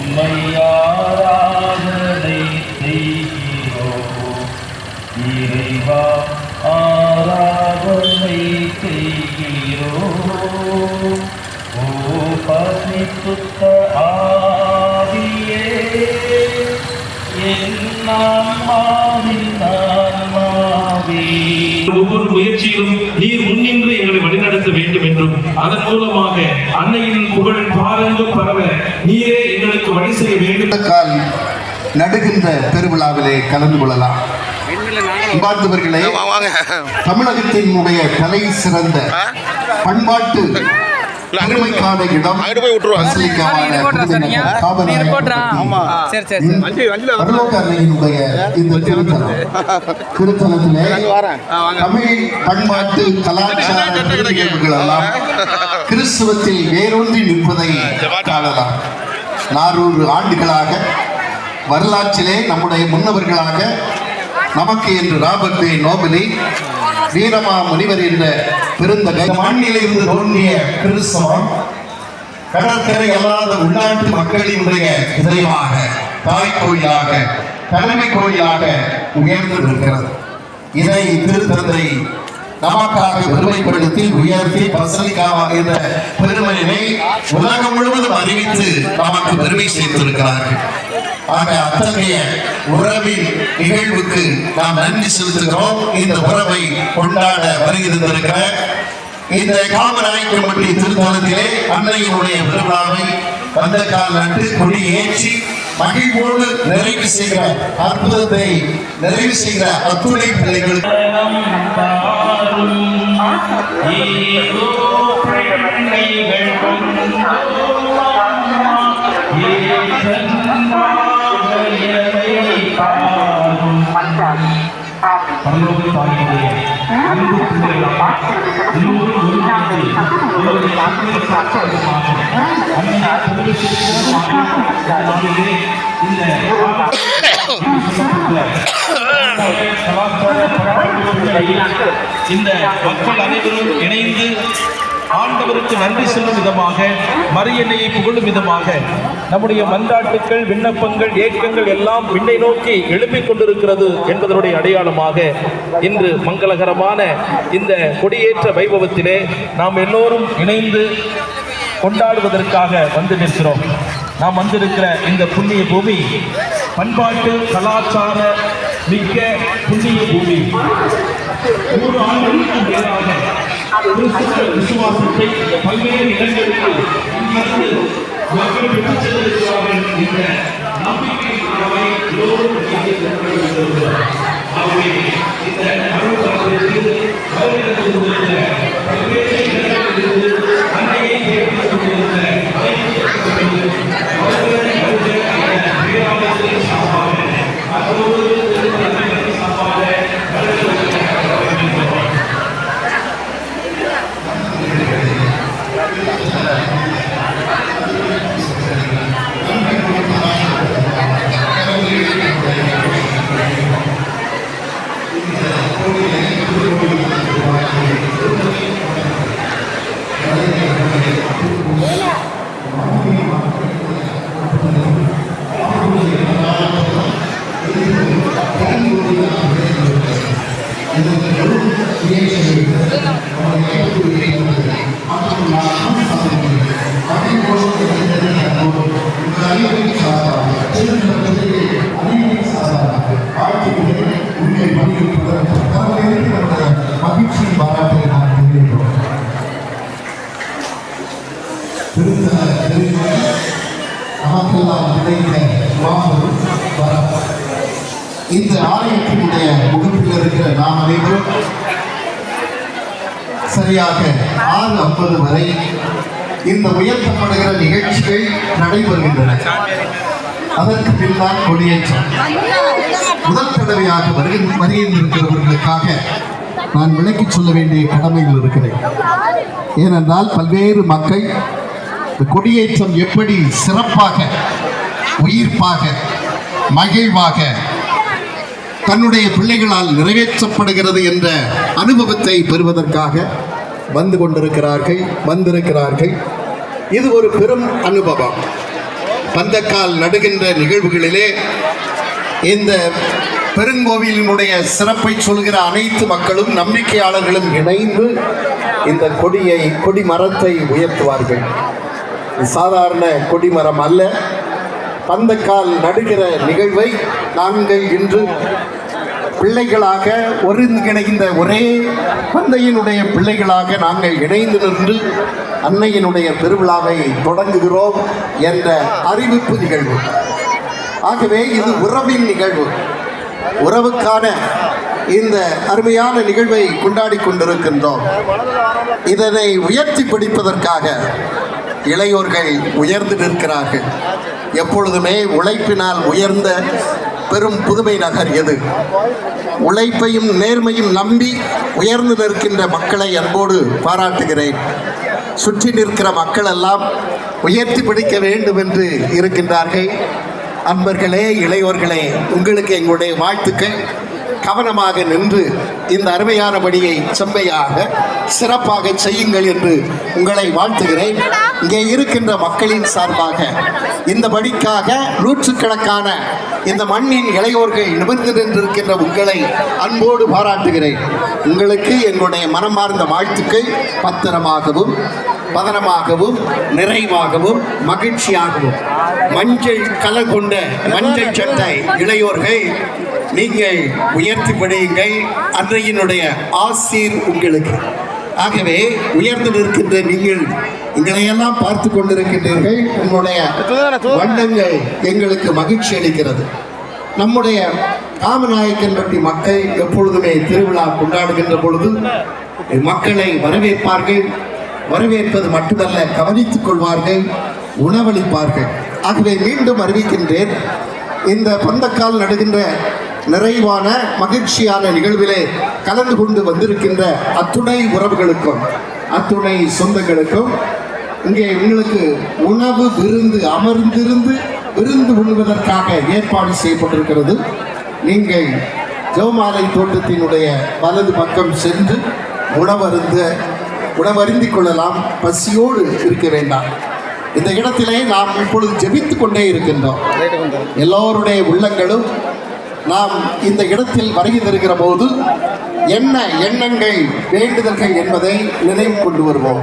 உம்மை ஆராதனை செய்கிறோம் இறைவா, ஆராதனை செய்கிறோம். ஓ பரிசுத்த ஆவியே, ஒவ்வொரு முயற்சியிலும் நீர் முன்னின்று எங்களை வழிநடத்த வேண்டும் என்றும் அதன் மூலமாக அன்னையின் புகழ் பாரங்கும் பரவ நீரே எங்களுக்கு வழி செய்ய வேண்டும். நடுகின்ற பெருவிழாவிலே கலந்து கொள்ளலாம். பார்த்தவர்களே, தமிழகத்தினுடைய தலை சிறந்த பண்பாட்டு பெருமைக்கான இடம் இந்த திருத்தலத்திலே தமிழ் பண்பாட்டு கலாச்சார நிகழ்வுகள் எல்லாம் கிறிஸ்துவத்தில் வேரூன்றி நிற்பதை காணலாம். 400 ஆண்டுகளாக வரலாற்றிலே நம்முடைய முன்னவர்களாக நமக்கு என்று ராபர்ட் நோபலி, வீரமா முனிவர் என்ற பெருந்தகை மண்ணிலிருந்து தோன்றிய கிறிஸ்தவம் கடற்கரை அல்லாத உள்நாட்டு மக்களினுடைய இதயமாக, தாய் கோயிலாக, தலைமை கோயிலாக உயர்ந்து இருக்கிறது. இதை திருத்தந்தை நமக்காக பெருமைப்படுத்தி உயர்த்தி பசலிக்காக என்ற பெருமையினை உலகம் முழுவதும் அறிவித்து நமக்கு பெருமை சேர்த்திருக்கிறார்கள். ஆக அத்தகைய உறவின் நிகழ்வுக்கு நாம் நன்றி செலுத்துகிறோம். இந்த உறவை கொண்டாட வருகின்றிருக்கிற இந்த காமநாயக்கன்பட்டி திருத்தலத்திலே அன்னையினுடைய பெருவிழாவை வந்த கால் நட்டு கொடி ஏற்றி மகிழ்வோடு நிறைவு செய்கிற அற்புதத்தை நிறைவு செய்கிற அத்துணை பிள்ளைகளுக்கு இந்த மக்கள் அனைவரும் இணைந்து ஆண்டவருக்கு நன்றி சொல்லும் விதமாக, மரியன்னையை புகழும் விதமாக நம்முடைய மன்றாட்டுக்கள், விண்ணப்பங்கள், ஏக்கங்கள் எல்லாம் விண்ணை நோக்கி எழுப்பிக் கொண்டிருக்கிறது என்பதனுடைய அடையாளமாக இன்று மங்களகரமான இந்த கொடியேற்ற வைபவத்திலே நாம் எல்லோரும் இணைந்து கொண்டாடுவதற்காக வந்து நிற்கிறோம். நாம் வந்திருக்கிற இந்த புண்ணிய பூமி பண்பாட்டு கலாச்சார மிக்க புண்ணிய பூமி. 100 ஆண்டுகளுக்கு மேலாக விசுவாசத்தை பல்வேறு இடங்களுக்கு மக்கள் பெற்றுச் சென்றிருக்கிறார்கள் என்ற நம்பிக்கை மகிழ்ச்சி பாராட்டை நான் தெரிவிக்கிறோம். நமக்கெல்லாம் கிடைத்த இந்த ஆலயத்தினுடைய முகப்பில் இருக்கிற நாம் அனைவரும் சரியாக 6:50 வரை இந்த உயர்த்தப்படுகிற நிகழ்ச்சிகள் நடைபெறுகின்றன. அதற்கு பின்னால் கொடியேற்றம். முதல் தடவையாக வருகின்றிருக்கிறவர்களுக்காக நான் விளக்கிச் சொல்ல வேண்டிய கடமையில் இருக்கிறேன். ஏனென்றால் பல்வேறு மக்கள் கொடியேற்றம் எப்படி சிறப்பாக, உயிர்ப்பாக, மகிழ்வாக தன்னுடைய பிள்ளைகளால் நிறைவேற்றப்படுகிறது என்ற அனுபவத்தை பெறுவதற்காக வந்திருக்கிறார்கள். இது ஒரு பெரும் அனுபவம். பந்தக்கால் நடுகின்ற நிகழ்வுகளிலே இந்த பெருங்கோவிலினுடைய சிறப்பை சொல்கிற அனைத்து மக்களும் நம்பிக்கையாளர்களும் இணைந்து இந்த கொடி மரத்தை உயர்த்துவார்கள். சாதாரண கொடிமரம் அல்ல. பந்தக்கால் நடுகிற நிகழ்வை நாங்கள் இன்று பிள்ளைகளாக ஒருங்கிணைந்த ஒரே தந்தையினுடைய பிள்ளைகளாக நாங்கள் இணைந்து நின்று அன்னையினுடைய திருவிழாவை தொடங்குகிறோம் என்ற அறிவிப்பு நிகழ்வு. ஆகவே இது உறவின் நிகழ்வு. உறவுக்கான இந்த அருமையான நிகழ்வை கொண்டாடி கொண்டிருக்கின்றோம். இதனை உயர்த்தி பிடிப்பதற்காக இளையோர்கள் உயர்ந்து நிற்கிறார்கள். எப்பொழுதுமே உழைப்பினால் உயர்ந்த பெரும் புதுமை நகர் எது? உழைப்பையும் நேர்மையும் நம்பி உயர்ந்து நிற்கின்ற மக்களை அன்போடு பாராட்டுகிறேன். சுற்றி நிற்கிற மக்கள் எல்லாம் உயர்த்தி பிடிக்க வேண்டும் என்று இருக்கின்றார்கள். அன்பர்களே, இளையோர்களே, உங்களுக்கு எங்களுடைய வாழ்த்துக்கள். கவனமாக நின்று இந்த அருமையான பணியை செம்மையாக சிறப்பாக செய்யுங்கள் என்று உங்களை வாழ்த்துகிறேன். இங்கே இருக்கின்ற மக்களின் சார்பாக இந்த பணிக்காக நூற்றுக்கணக்கான இந்த மண்ணின் இளையோர்கள் நிமிர்ந்து நின்றிருக்கின்ற உங்களை அன்போடு பாராட்டுகிறேன். உங்களுக்கு எங்களுடைய மனமார்ந்த வாழ்த்துக்கள். பத்திரமாகவும் பதனமாகவும் நிறைவாகவும் மகிழ்ச்சியாகவும் மஞ்சள் கலர் கொண்ட மஞ்சள் சட்டை இளையோர்கள் நீங்கள் உயர்த்தி படையுங்கள். அன்றையினுடைய ஆசீர் உங்களுக்கு. ஆகவே உயர்ந்து நிற்கின்ற நீங்கள் எங்களையெல்லாம் பார்த்து கொண்டிருக்கின்றீர்கள். உங்களுடைய வண்ணங்கள் எங்களுக்கு மகிழ்ச்சி அளிக்கிறது. நம்முடைய காமநாயக்கன்பட்டி மக்கள் எப்பொழுதுமே திருவிழா கொண்டாடுகின்ற பொழுது மக்களை வரவேற்பார்கள். வரவேற்பது மட்டுமல்ல, கவனித்துக் கொள்வார்கள், உணவளிப்பார்கள். ஆகவே மீண்டும் அறிவிக்கின்றேன், இந்த பந்தக்கால் நடுகின்ற நிறைவான மகிழ்ச்சியான நிகழ்விலே கலந்து கொண்டு வந்திருக்கின்ற அத்துணை உறவுகளுக்கும் அத்துணை சொந்தங்களுக்கும் இங்கே உங்களுக்கு உணவு விருந்து அமர்ந்திருந்து விருந்து உண்ணுவதற்காக ஏற்பாடு செய்யப்பட்டிருக்கிறது. நீங்கள் ஜெவமாலை தோட்டத்தினுடைய வலது பக்கம் சென்று உணவருந்திக் கொள்ளலாம். பசியோடு இருக்க வேண்டாம். இந்த இடத்திலே நாம் இப்பொழுது ஜெபித்து கொண்டே இருக்கின்றோம். எல்லோருடைய உள்ளங்களும் நாம் இந்த இடத்தில் வருகை தருகிற போது என்ன எண்ணங்கள் வேண்டுதல்கள் என்பதை நினைவு கொண்டு வருவோம்.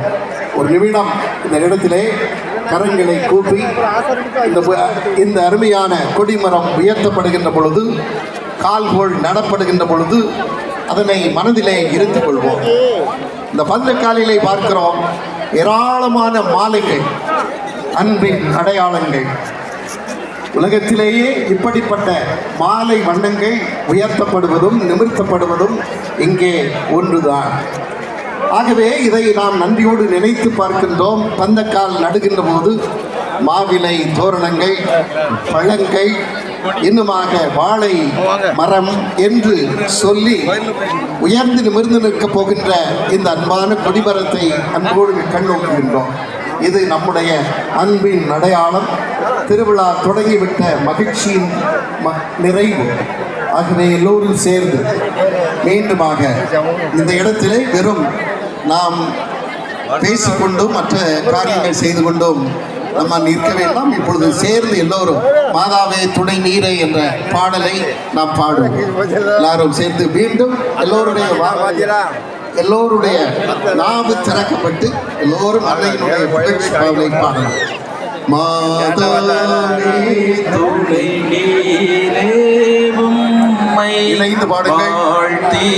ஒரு நிமிடம் இந்த இடத்திலே கரங்களை கூப்பி இந்த அருமையான கொடிமரம் உயர்த்தப்படுகின்ற பொழுது, கால்கோள் நடப்படுகின்ற பொழுது அதனை மனதிலே இருத்திக் கொள்வோம். இந்த பந்தக்காலிலே பார்க்கிறோம் ஏராளமான மாலைகள், அன்பின் அடையாளங்கள். உலகத்திலேயே இப்படிப்பட்ட மாலை வண்ணங்கள் உயர்த்தப்படுவதும் நிமிர்த்தப்படுவதும் இங்கே ஒன்றுதான். ஆகவே இதை நாம் நன்றியோடு நினைத்து பார்க்கின்றோம். பந்தக்கால் நடுகின்ற போது மாவிலை தோரணங்கள், பழங்கள், இன்னுமாக வாழை மரம் என்று சொல்லி உயர்ந்து நிமிர்ந்து நிற்கப் போகின்ற இந்த அன்பான கொடிமரத்தை அன்போடு கண்ணோக்குகின்றோம். இது நம்முடைய அன்பின் அடையாளம். திருவிழா தொடங்கிவிட்ட மகிழ்ச்சியின் நிறைவு. ஆகவே எல்லோரும் சேர்ந்து மீண்டுமாக இந்த இடத்திலே வெறும் நாம் பேசிக்கொண்டும் மற்ற காரியங்கள் செய்து கொண்டும் நம்ம நிற்க வேண்டாம். இப்பொழுது சேர்ந்து எல்லோரும் மாதாவே துணை நீரை என்ற பாடலை நாம் பாடுவோம். எல்லாரும் சேர்ந்து மீண்டும் எல்லோருடைய நாவு திறக்கப்பட்டு எல்லோரும் அன்னையினுடைய புகழ்ச்சி பாடலை பாடலாம். மாதாவே துணை நீரே உம்மை இணைந்து பாடுங்கள். வாழ்த்தி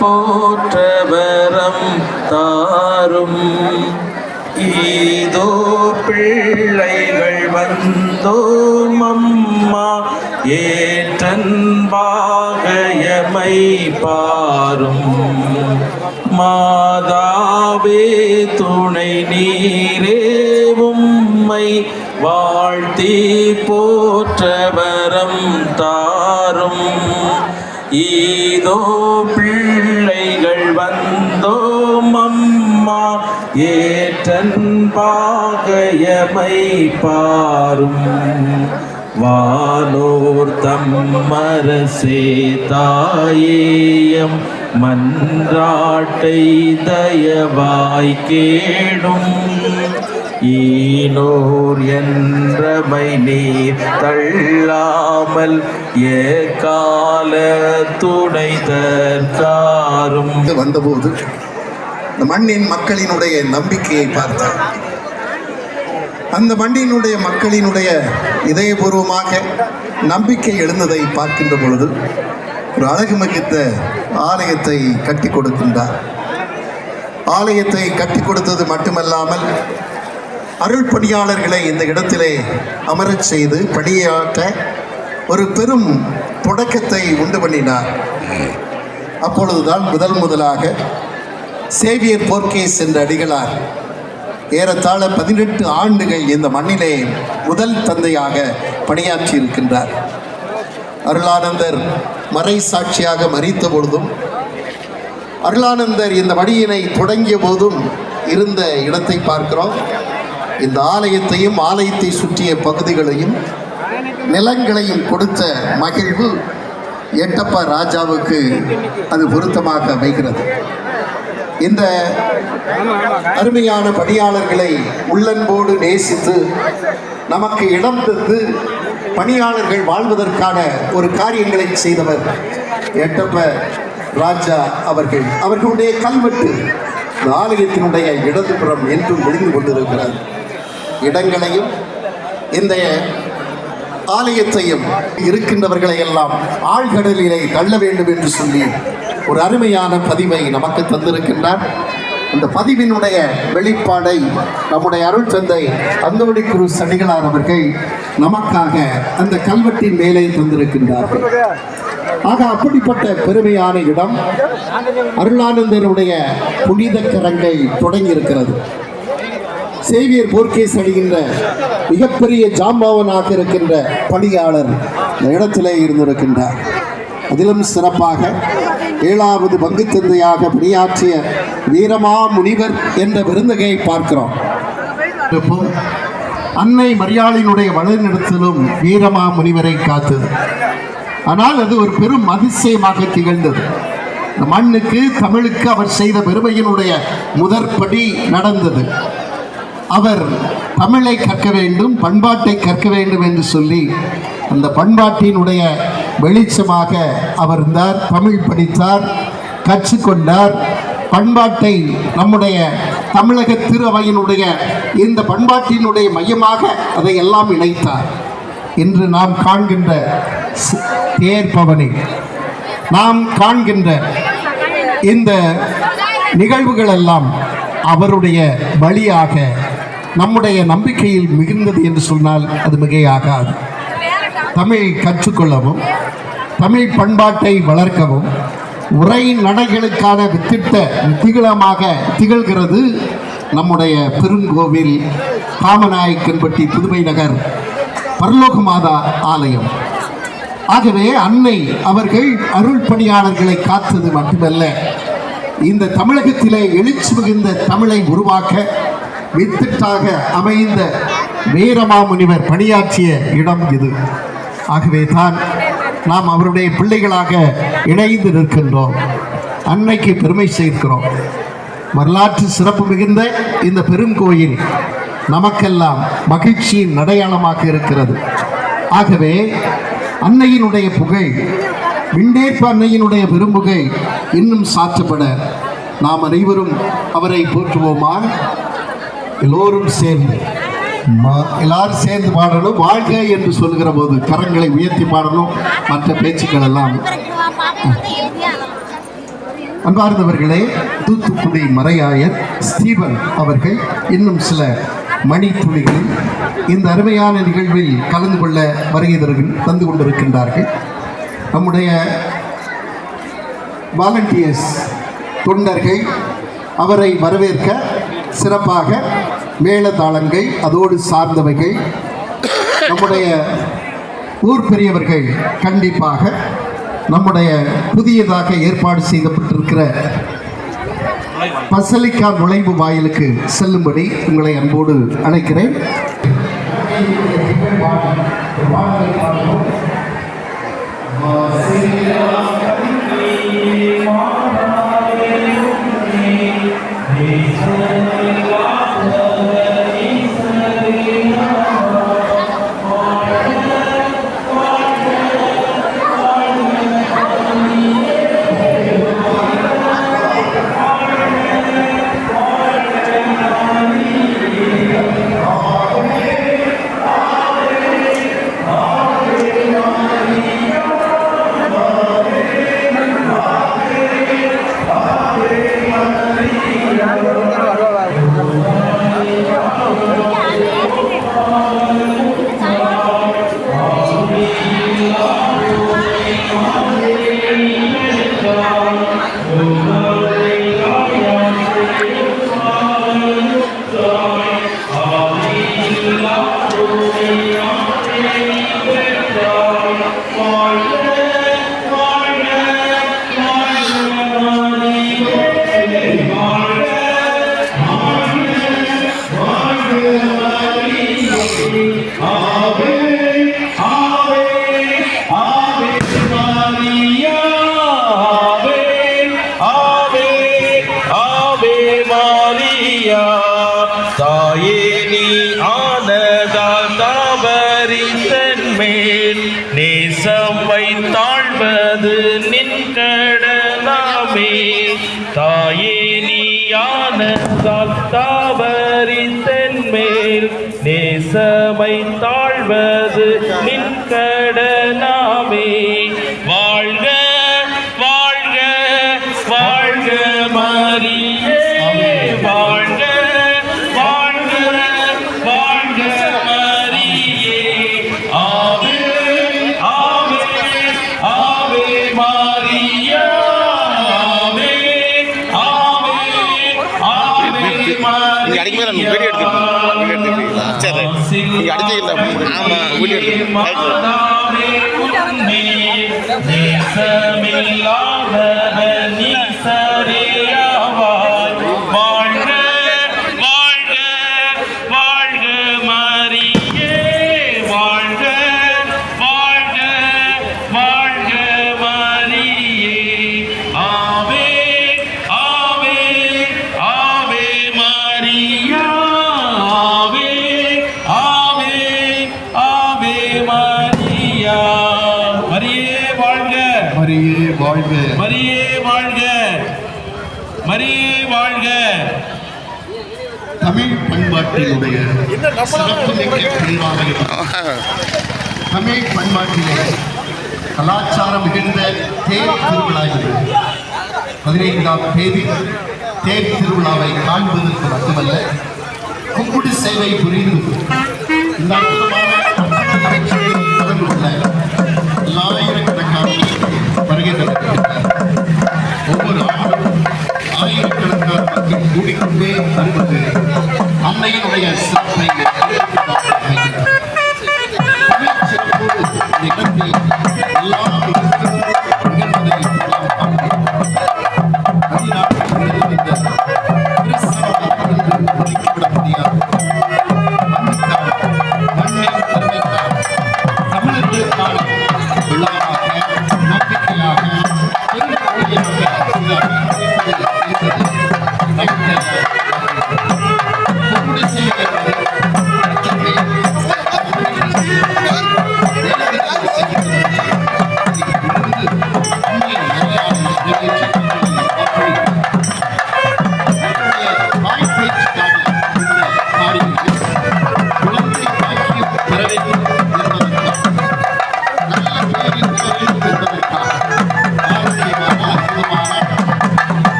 போற்றவரம் தாரும். ஈதோ பிள்ளைகள் வந்தோம் அம்மா, ஏற்றன்பாகயமை பாரும். மாதாவே துணை நீரே உம்மை வாழ்த்தி போற்றவரம் தாரும். ஈதோ பிள்ளைகள் வந்தோம் அம்மா, ஏற்றன்பாகயமை பாரும். வானோர் தம்மரசே தாயேயம் மன்றாட்டை தயவாய் கேடும். ஈனோர் என்றமை நீர் தள்ளாமல் ஏகால துணை தற்காரும். வந்தபோது இந்த மண்ணின் மக்களினுடைய நம்பிக்கையை பார்த்தார். அந்த மண்ணினுடைய மக்களினுடைய இதயபூர்வமாக நம்பிக்கை எழுந்ததை பார்க்கின்ற பொழுது ஒரு அழகு மிகுந்த ஆலயத்தை கட்டி கொடுக்கின்றார். ஆலயத்தை கட்டி கொடுத்தது மட்டுமல்லாமல் அருள் பணியாளர்களை இந்த இடத்திலே அமரச் செய்து பணியாற்ற ஒரு பெரும் தொடக்கத்தை உண்டு பண்ணினார். அப்பொழுதுதான் முதலாக சேவியர் போர்க்கேஸ் என்ற அடிகளார் ஏறத்தாழ 18 ஆண்டுகள் இந்த மண்ணிலே முதல் தந்தையாக பணியாற்றி இருக்கின்றார். அருளானந்தர் மறை சாட்சியாக மரித்த பொழுதும், அருளானந்தர் இந்த வழியினை தொடங்கிய போதும் இருந்த இடத்தை பார்க்கிறோம். இந்த ஆலயத்தையும் ஆலயத்தை சுற்றிய பகுதிகளையும் நிலங்களையும் கொடுத்த மகிழ்வு எட்டப்பா ராஜாவுக்கு அது பொருத்தமாக அமைகிறது. இந்த அருமையான பணியாளர்களை உள்ளன்போடு நேசித்து நமக்கு இடம் தந்து பணியாளர்கள் வாழ்வதற்கான ஒரு காரியங்களை செய்தவர் எட்டப்ப ராஜா அவர்கள். அவர்களுடைய கல்வெட்டு இந்த ஆலயத்தினுடைய இடதுபுறம் என்றும் விழுந்து கொண்டிருக்கிறார். இடங்களையும் இந்த ஆலயத்தையும் இருக்கின்றவர்களை எல்லாம் ஆழ்கடலிலே தள்ள வேண்டும் என்று சொல்லி ஒரு அருமையான பதிவை நமக்கு தந்திருக்கின்றார். அந்த பதிவினுடைய வெளிப்பாடை நம்முடைய அருள் தந்தை அந்தோணி குருஸ் அடிகளார் அவர்கள் நமக்காக அந்த கல்வெட்டின் மேலே தந்திருக்கின்றார்கள். ஆக அப்படிப்பட்ட பெருமையான இடம் அருளானந்தருடைய புனித கரங்கள் தொடங்கி இருக்கிறது. சேவியர் போர்க்கேஸ் அடிகின்ற மிகப்பெரிய ஜாம்பவனாக இருக்கின்ற பணியாளர் இந்த இடத்திலே இருந்திருக்கின்றார். அதிலும் சிறப்பாக 7வது பங்கு தந்தையாக பணியாற்றிய வீரமா முனிவர் என்ற விருந்தகையை பார்க்கிறோம். அன்னை மரியாளினுடைய வழிநடத்தலும் வீரமா முனிவரை காத்தது. ஆனால் அது ஒரு பெரும் அதிசயமாக திகழ்ந்தது. இந்த மண்ணுக்கு தமிழுக்கு அவர் செய்த பெருமையினுடைய முதற்படி நடந்தது. அவர் தமிழை கற்க வேண்டும், பண்பாட்டை கற்க வேண்டும் என்று சொல்லி அந்த பண்பாட்டினுடைய வெளிச்சமாக அவர் இருந்தார். தமிழ் படித்தார், கற்றுக்கொண்டார். பண்பாட்டை நம்முடைய தமிழக திருவையினுடைய இந்த பண்பாட்டினுடைய மையமாக அதை எல்லாம் இணைத்தார். இன்று நாம் காண்கின்ற தேர்பவனி, நாம் காண்கின்ற இந்த நிகழ்வுகள் எல்லாம் அவருடைய வழியாக நம்முடைய நம்பிக்கையில் மிகுந்தது என்று சொன்னால் அது மிகையாகாது. தமிழ் கற்றுக்கொள்ளவும், தமிழ் பண்பாட்டை வளர்க்கவும், உரை நடைகளுக்கான வித்திட்ட திகழமாக திகழ்கிறது நம்முடைய பெருங்கோவில் காமநாயக்கன்பட்டி புதுமை நகர் பரலோக மாதா ஆலயம். ஆகவே அன்னை அவர்கள் அருள் பணியாளர்களை காத்தது மட்டுமல்ல, இந்த தமிழகத்திலே எழுச்சி மிகுந்த தமிழை உருவாக்க வித்திட்டாக அமைந்த வீரமாமுனிவர் பணியாற்றிய இடம் இது. ஆகவே தான் நாம் அவருடைய பிள்ளைகளாக இணைந்து நிற்கின்றோம். அன்னைக்கு பெருமை சேர்க்கிறோம். வரலாற்று சிறப்பு மிகுந்த இந்த பெருங்கோயில் நமக்கெல்லாம் மகிழ்ச்சியின் அடையாளமாக இருக்கிறது. ஆகவே அன்னையினுடைய புகழ், விண்டேற்ப அன்னையினுடைய பெரும்புகழ் இன்னும் சாற்றப்பட நாம் அனைவரும் அவரை போற்றுவோமா? எல்லோரும் சேர்ந்து எல்லாரும் சேர்ந்து பாடணும். வாழ்க என்று சொல்கிற போது கரங்களை உயர்த்தி பாடணும். மற்ற பேச்சுக்கள் எல்லாம். அன்பார்ந்தவர்களே, தூத்துக்குடி மறையாயர் ஸ்டீபன் அவர்கள் இன்னும் சில மணித்துளிகளில் இந்த அருமையான நிகழ்வில் கலந்து கொள்ள வருகை தந்து கொண்டிருக்கின்றார்கள். நம்முடைய வாலண்டியர்ஸ் தொண்டர்கள் அவரை வரவேற்க சிறப்பாக மேளதாளங்கள், அதோடு சார்ந்தவைகள், நம்முடைய ஊர் பெரியவர்கள் கண்டிப்பாக நம்முடைய புதியதாக ஏற்பாடு செய்யப்பட்டிருக்கிற பசலிக்கா நுழைவு வாயிலுக்கு செல்லும்படி உங்களை அன்போடு அழைக்கிறேன். தாயே நீ ஆனதால் தாவரித்தன் மேல் நேசம் வைத்தாழ்வது நின் கடனாமே. தாயே நீ ஆனதால் தாவரித்தன் மேல் நேசமை தாழ்வது நின் கடனாமே. வாழ்க வாழ்க வாழ்க மரியே, வாழ்க வாழ்க வாழ்க மரியே. ஆவே ஆவே ஆவே மரியா, ஆவே ஆவே ஆவே மரியே வாழ்க, மரியே வாழ்க, மரியே வாழ்க. தமிழ் பண்பாட்டினுடைய சிறப்புமிக்க பிரிவாக தமிழ் பண்பாட்டிலே கலாச்சாரம் மிகுந்த தேர் திருவிழா இது. 15ஆம் தேதி தேர் திருவிழாவை காண்பதற்கு மட்டுமல்ல, கும்பிடு சேவை புரிந்து இந்த ஆயிரக்கணக்கான வருகை தருகின்றனர். ஒவ்வொரு ஆண்டும் ஆயிரக்கணக்கான மக்கள் கூடிக்கொண்டே வருவது அன்னையினுடைய சிறப்பை இடத்தில் எல்லா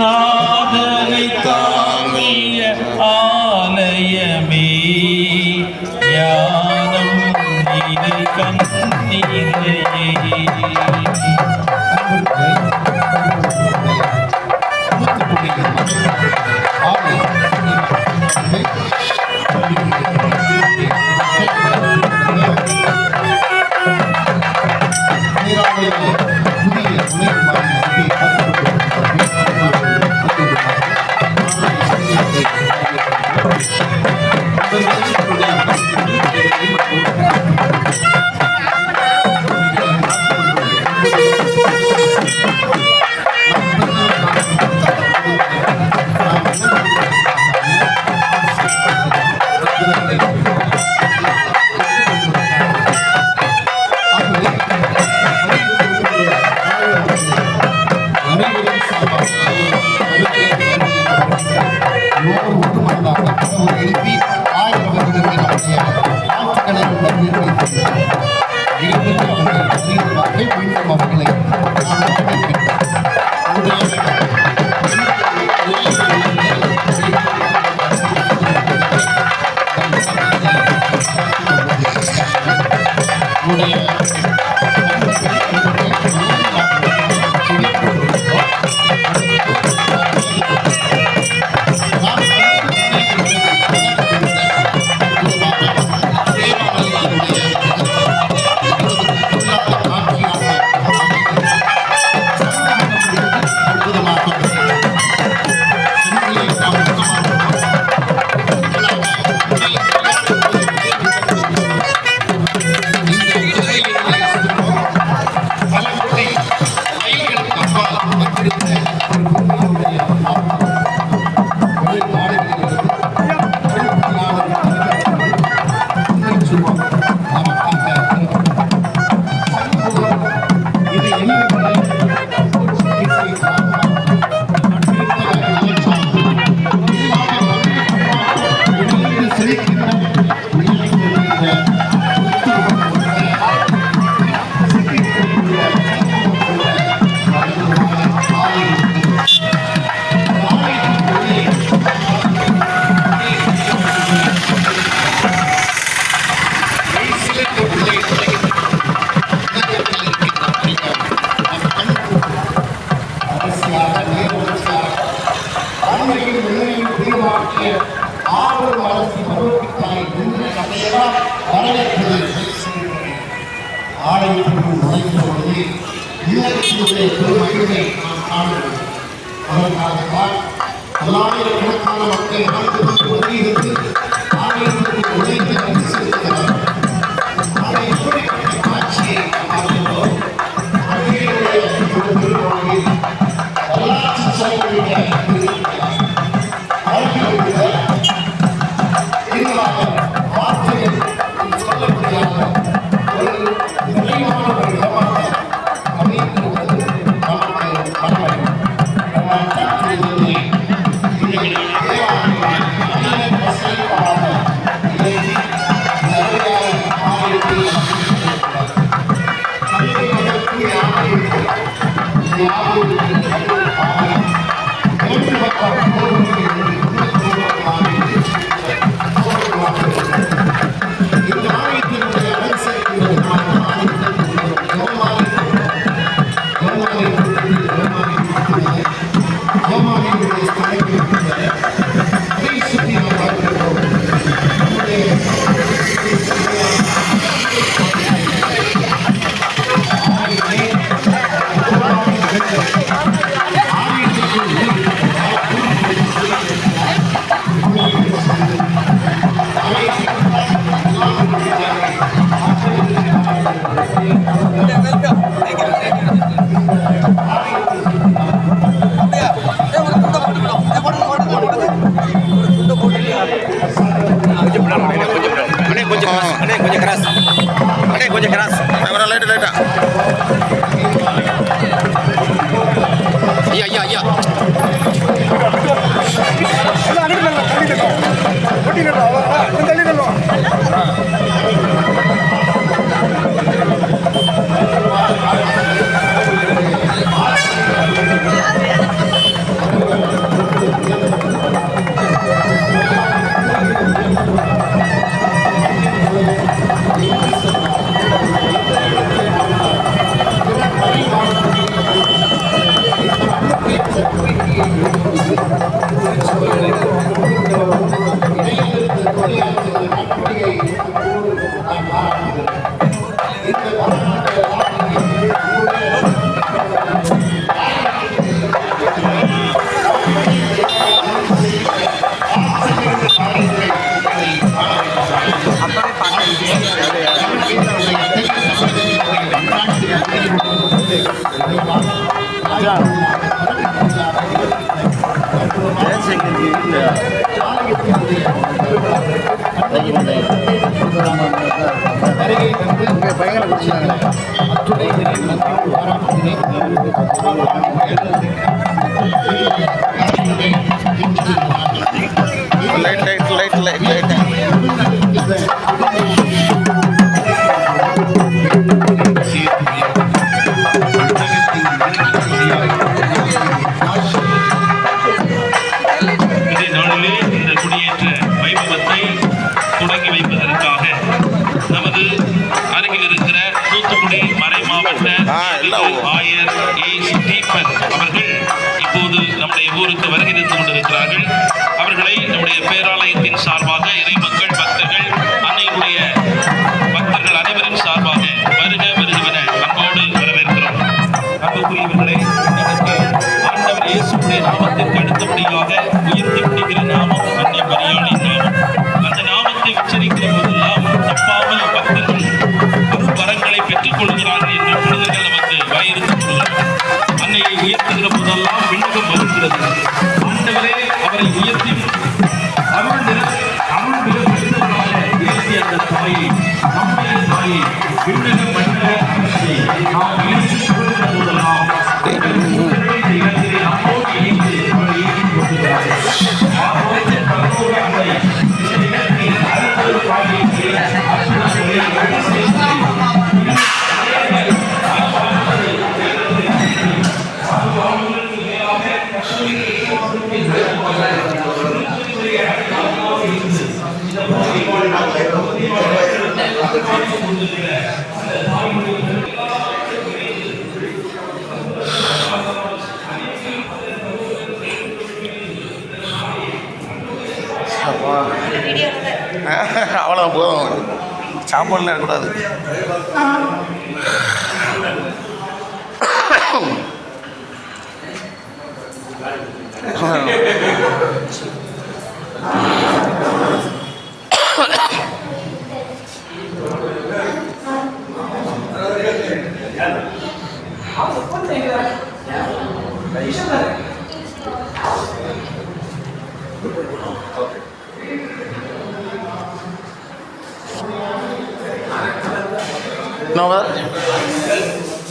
நாதனை தாங்கிய ஆலயமே ஞானம் நீரை கண்ணீரையே பல்லாயிரக்கணக்கான மக்கள் ஆண்டுக்கு உதவியிருந்து ஆலயத்திற்கு உழைத்து வந்து செலுத்துகிறார். அதை இப்படிப்பட்ட காட்சியை பார்க்கிறோம். அன்றைய திருவாயில் வரலாற்று சிறப்புடைய வார்த்தைகள் சொல்ல முடியாத ஒரு நிறைவான ஒரு இடமாக அமைந்திருக்கிறது. நமக்கு கடமை கொஞ்சம் கிராஸ் லைட்டா ஐயா ஐயா ஐயா தொடங்கி வைப்பதற்காக நமது அருகில் இருக்கிற தூத்துக்குடி மறை மாவட்ட ஆயர் ஏ. ஸ்டீபன் அவர்கள் இப்போது நம்முடைய ஊருக்கு வருகை தந்து கொண்டிருக்கிறார்கள். அவர்களை நம்முடைய பேராலயத்தின் சார்பாக இறைமக்கள் பக்தர்கள் அன்னையினுடைய பக்தர்கள் அனைவரின் சார்பாக வருக வருகவென அன்போடு வரவேற்கிறோம். அன்புக்குரியவர்களே, ஆண்டவர் இயேசுடைய நாமத்திற்கு அடுத்தபடியாக உயர்த்தி பிடிக்கிற நாமம் அன்னை மரியாளின் நாமம். அந்த நாமத்தை உச்சரிக்கிற போதெல்லாம் தப்பாமல் பக்தர்கள் அருள் வரங்களை பெற்றுக் கொள்கிறார்கள் என்று புனிதர்கள் நமக்கு வரையறுத்துக் கொள்கிறார்கள். அன்னையை உயர்த்துகிற போதெல்லாம் விண்ணகம் வருகிறது. ஆண்டவரே அவரை உயர்த்தி அருள் மிக பெற்றவராக உயர்த்தி அந்த தாயை, நம்முடைய தாயை, விண்ணகம் மனித அரசை நாம் உயர்த்தி கொள்கிற போதெல்லாம் நம்மோடு இணைந்து அவரை ஏற்றிக் கொள்கிறார்கள். அவ்வளோதான் போதும், சாப்பாடுலாம் இருக்கக்கூடாது.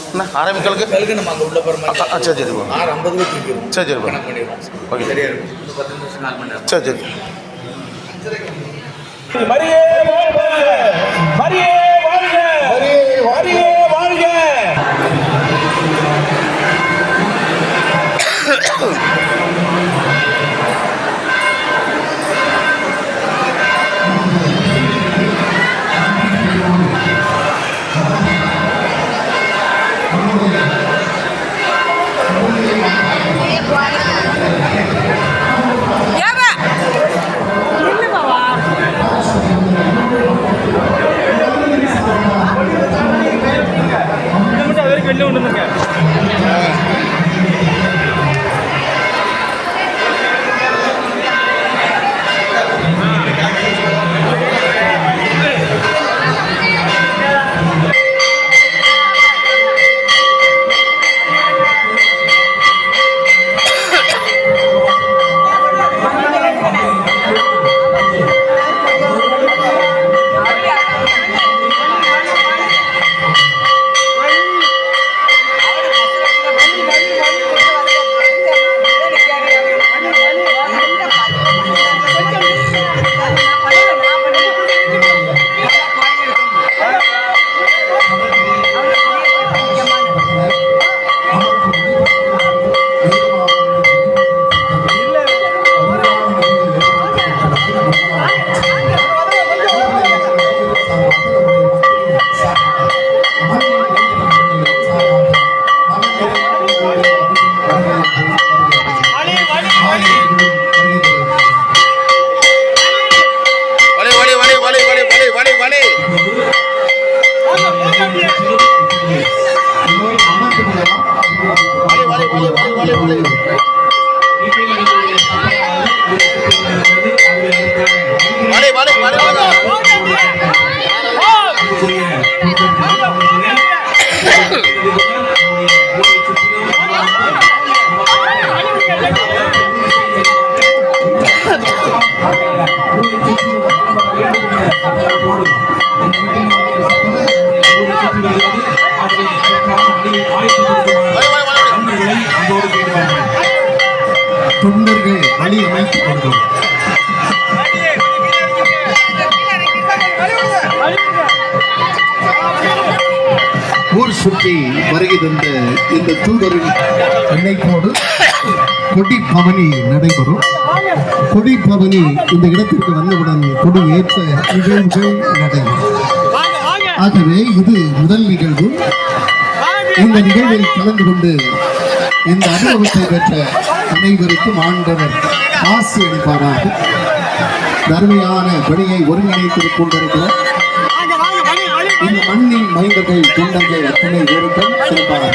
என்ன ஆரம்பிக்கலுக்கு நம்ம அங்கே உள்ள போகிற மாதிரி சரி சரி 6:50 தூக்கிடுவோம். சரி சரி கணக்கு பண்ணிடுவோம். ஓகே சரியா இருக்கும். 10 நிமிஷம் 4 மணி நேரம். சரி சரி. மரியே வாழ்க, மரியே வாழ்க, மரியே வாழ்க. வெளில கொண்டு தொண்டர்கள் வழி அமைத்துக் கொண்டோம். ஊர் சுற்றி வருகை தந்த இந்த தூதரின் இணைப்போடு கொடி பவனி நடைபெறும். கொடி பவனி இந்த இடத்திற்கு வந்தவுடன் கொடி ஏற்ற நிகழ்வுகள் நடைபெறும். ஆகவே இது முதல் நிகழ்வு. இந்த நிகழ்வில் கலந்து கொண்டு இந்த அனுபவத்தை பெற்ற அனைவருக்கும் ஆண்டவர் ஆசி அளிப்பாராக. தர்மையான பணியை ஒருங்கிணைத்துக் கொண்டிருக்கிறார் இந்த மண்ணின் மைந்தர்கள் தொண்டர்கள் அத்தனை பேருக்கும் சிறப்பாக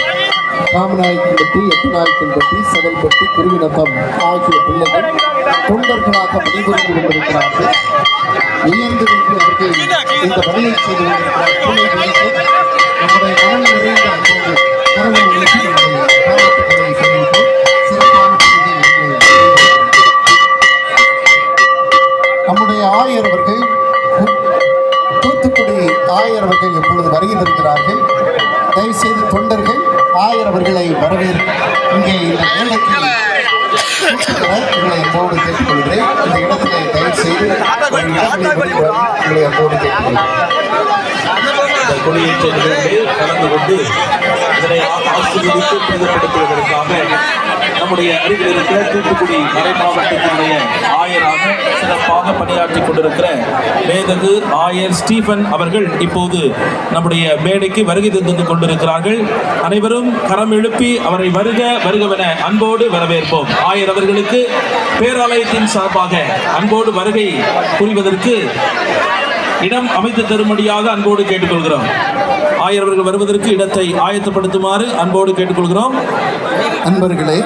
காமநாயக்கன்பட்டி, எட்டுநாயக்கன்பட்டி, செவல்பட்டி, குருவினத்தம் ஆகிய பிள்ளைகள் தொண்டர்களாக பணிபுரிந்து கொண்டிருக்கிறார்கள். உயர்ந்து நின்று அவர்கள் இந்த பணியை செய்து கொண்டிருக்கிறார். நம்முடைய மனம் நிறைந்த கரவங்களுக்கு பாராட்டுகளை தெரிவிப்போம். சிறப்பான நம்முடைய ஆயர் அவர்கள், தூத்துக்குடி ஆயர் அவர்கள் எப்பொழுது வருகை தருகிறார்கள். தயவுசெய்து தொண்டர்கள் ஆயர் அவர்களை வரவேற்று இங்கே இந்த மேடைக்கு உங்களை அன்போடு கேட்டுக்கொள்கிறேன். இந்த இடத்திலே தயவுசெய்து உங்களை அன்போடு கேட்டுக்கொள்கிறேன். கொடியேற்ற நிகழ்வில் கலந்து கொண்டு இதனை ஆசீர்வதித்து புனிதப்படுத்துவதற்காக நம்முடைய அருகில் இருக்கிற தூத்துக்குடி மறை மாவட்டத்தினுடைய ஆயராக சிறப்பாக பணியாற்றிக் கொண்டிருக்கிற மேதகு ஆயர் ஸ்டீபன் அவர்கள் இப்போது நம்முடைய மேடைக்கு வருகை தந்து கொண்டிருக்கிறார்கள். அனைவரும் கரம் எழுப்பி அவரை வருக வருகவென அன்போடு வரவேற்போம். ஆயர் அவர்களுக்கு பேராலயத்தின் சார்பாக அன்போடு வருகை புரிவதற்கு இடம் அமைத்து தரும்படியாக அன்போடு கேட்டுக்கொள்கிறோம். ஆயர் அவர்கள் வருவதற்கு இடத்தை ஆயத்தப்படுத்துமாறு அன்போடு கேட்டுக்கொள்கிறோம். அன்பர்களே,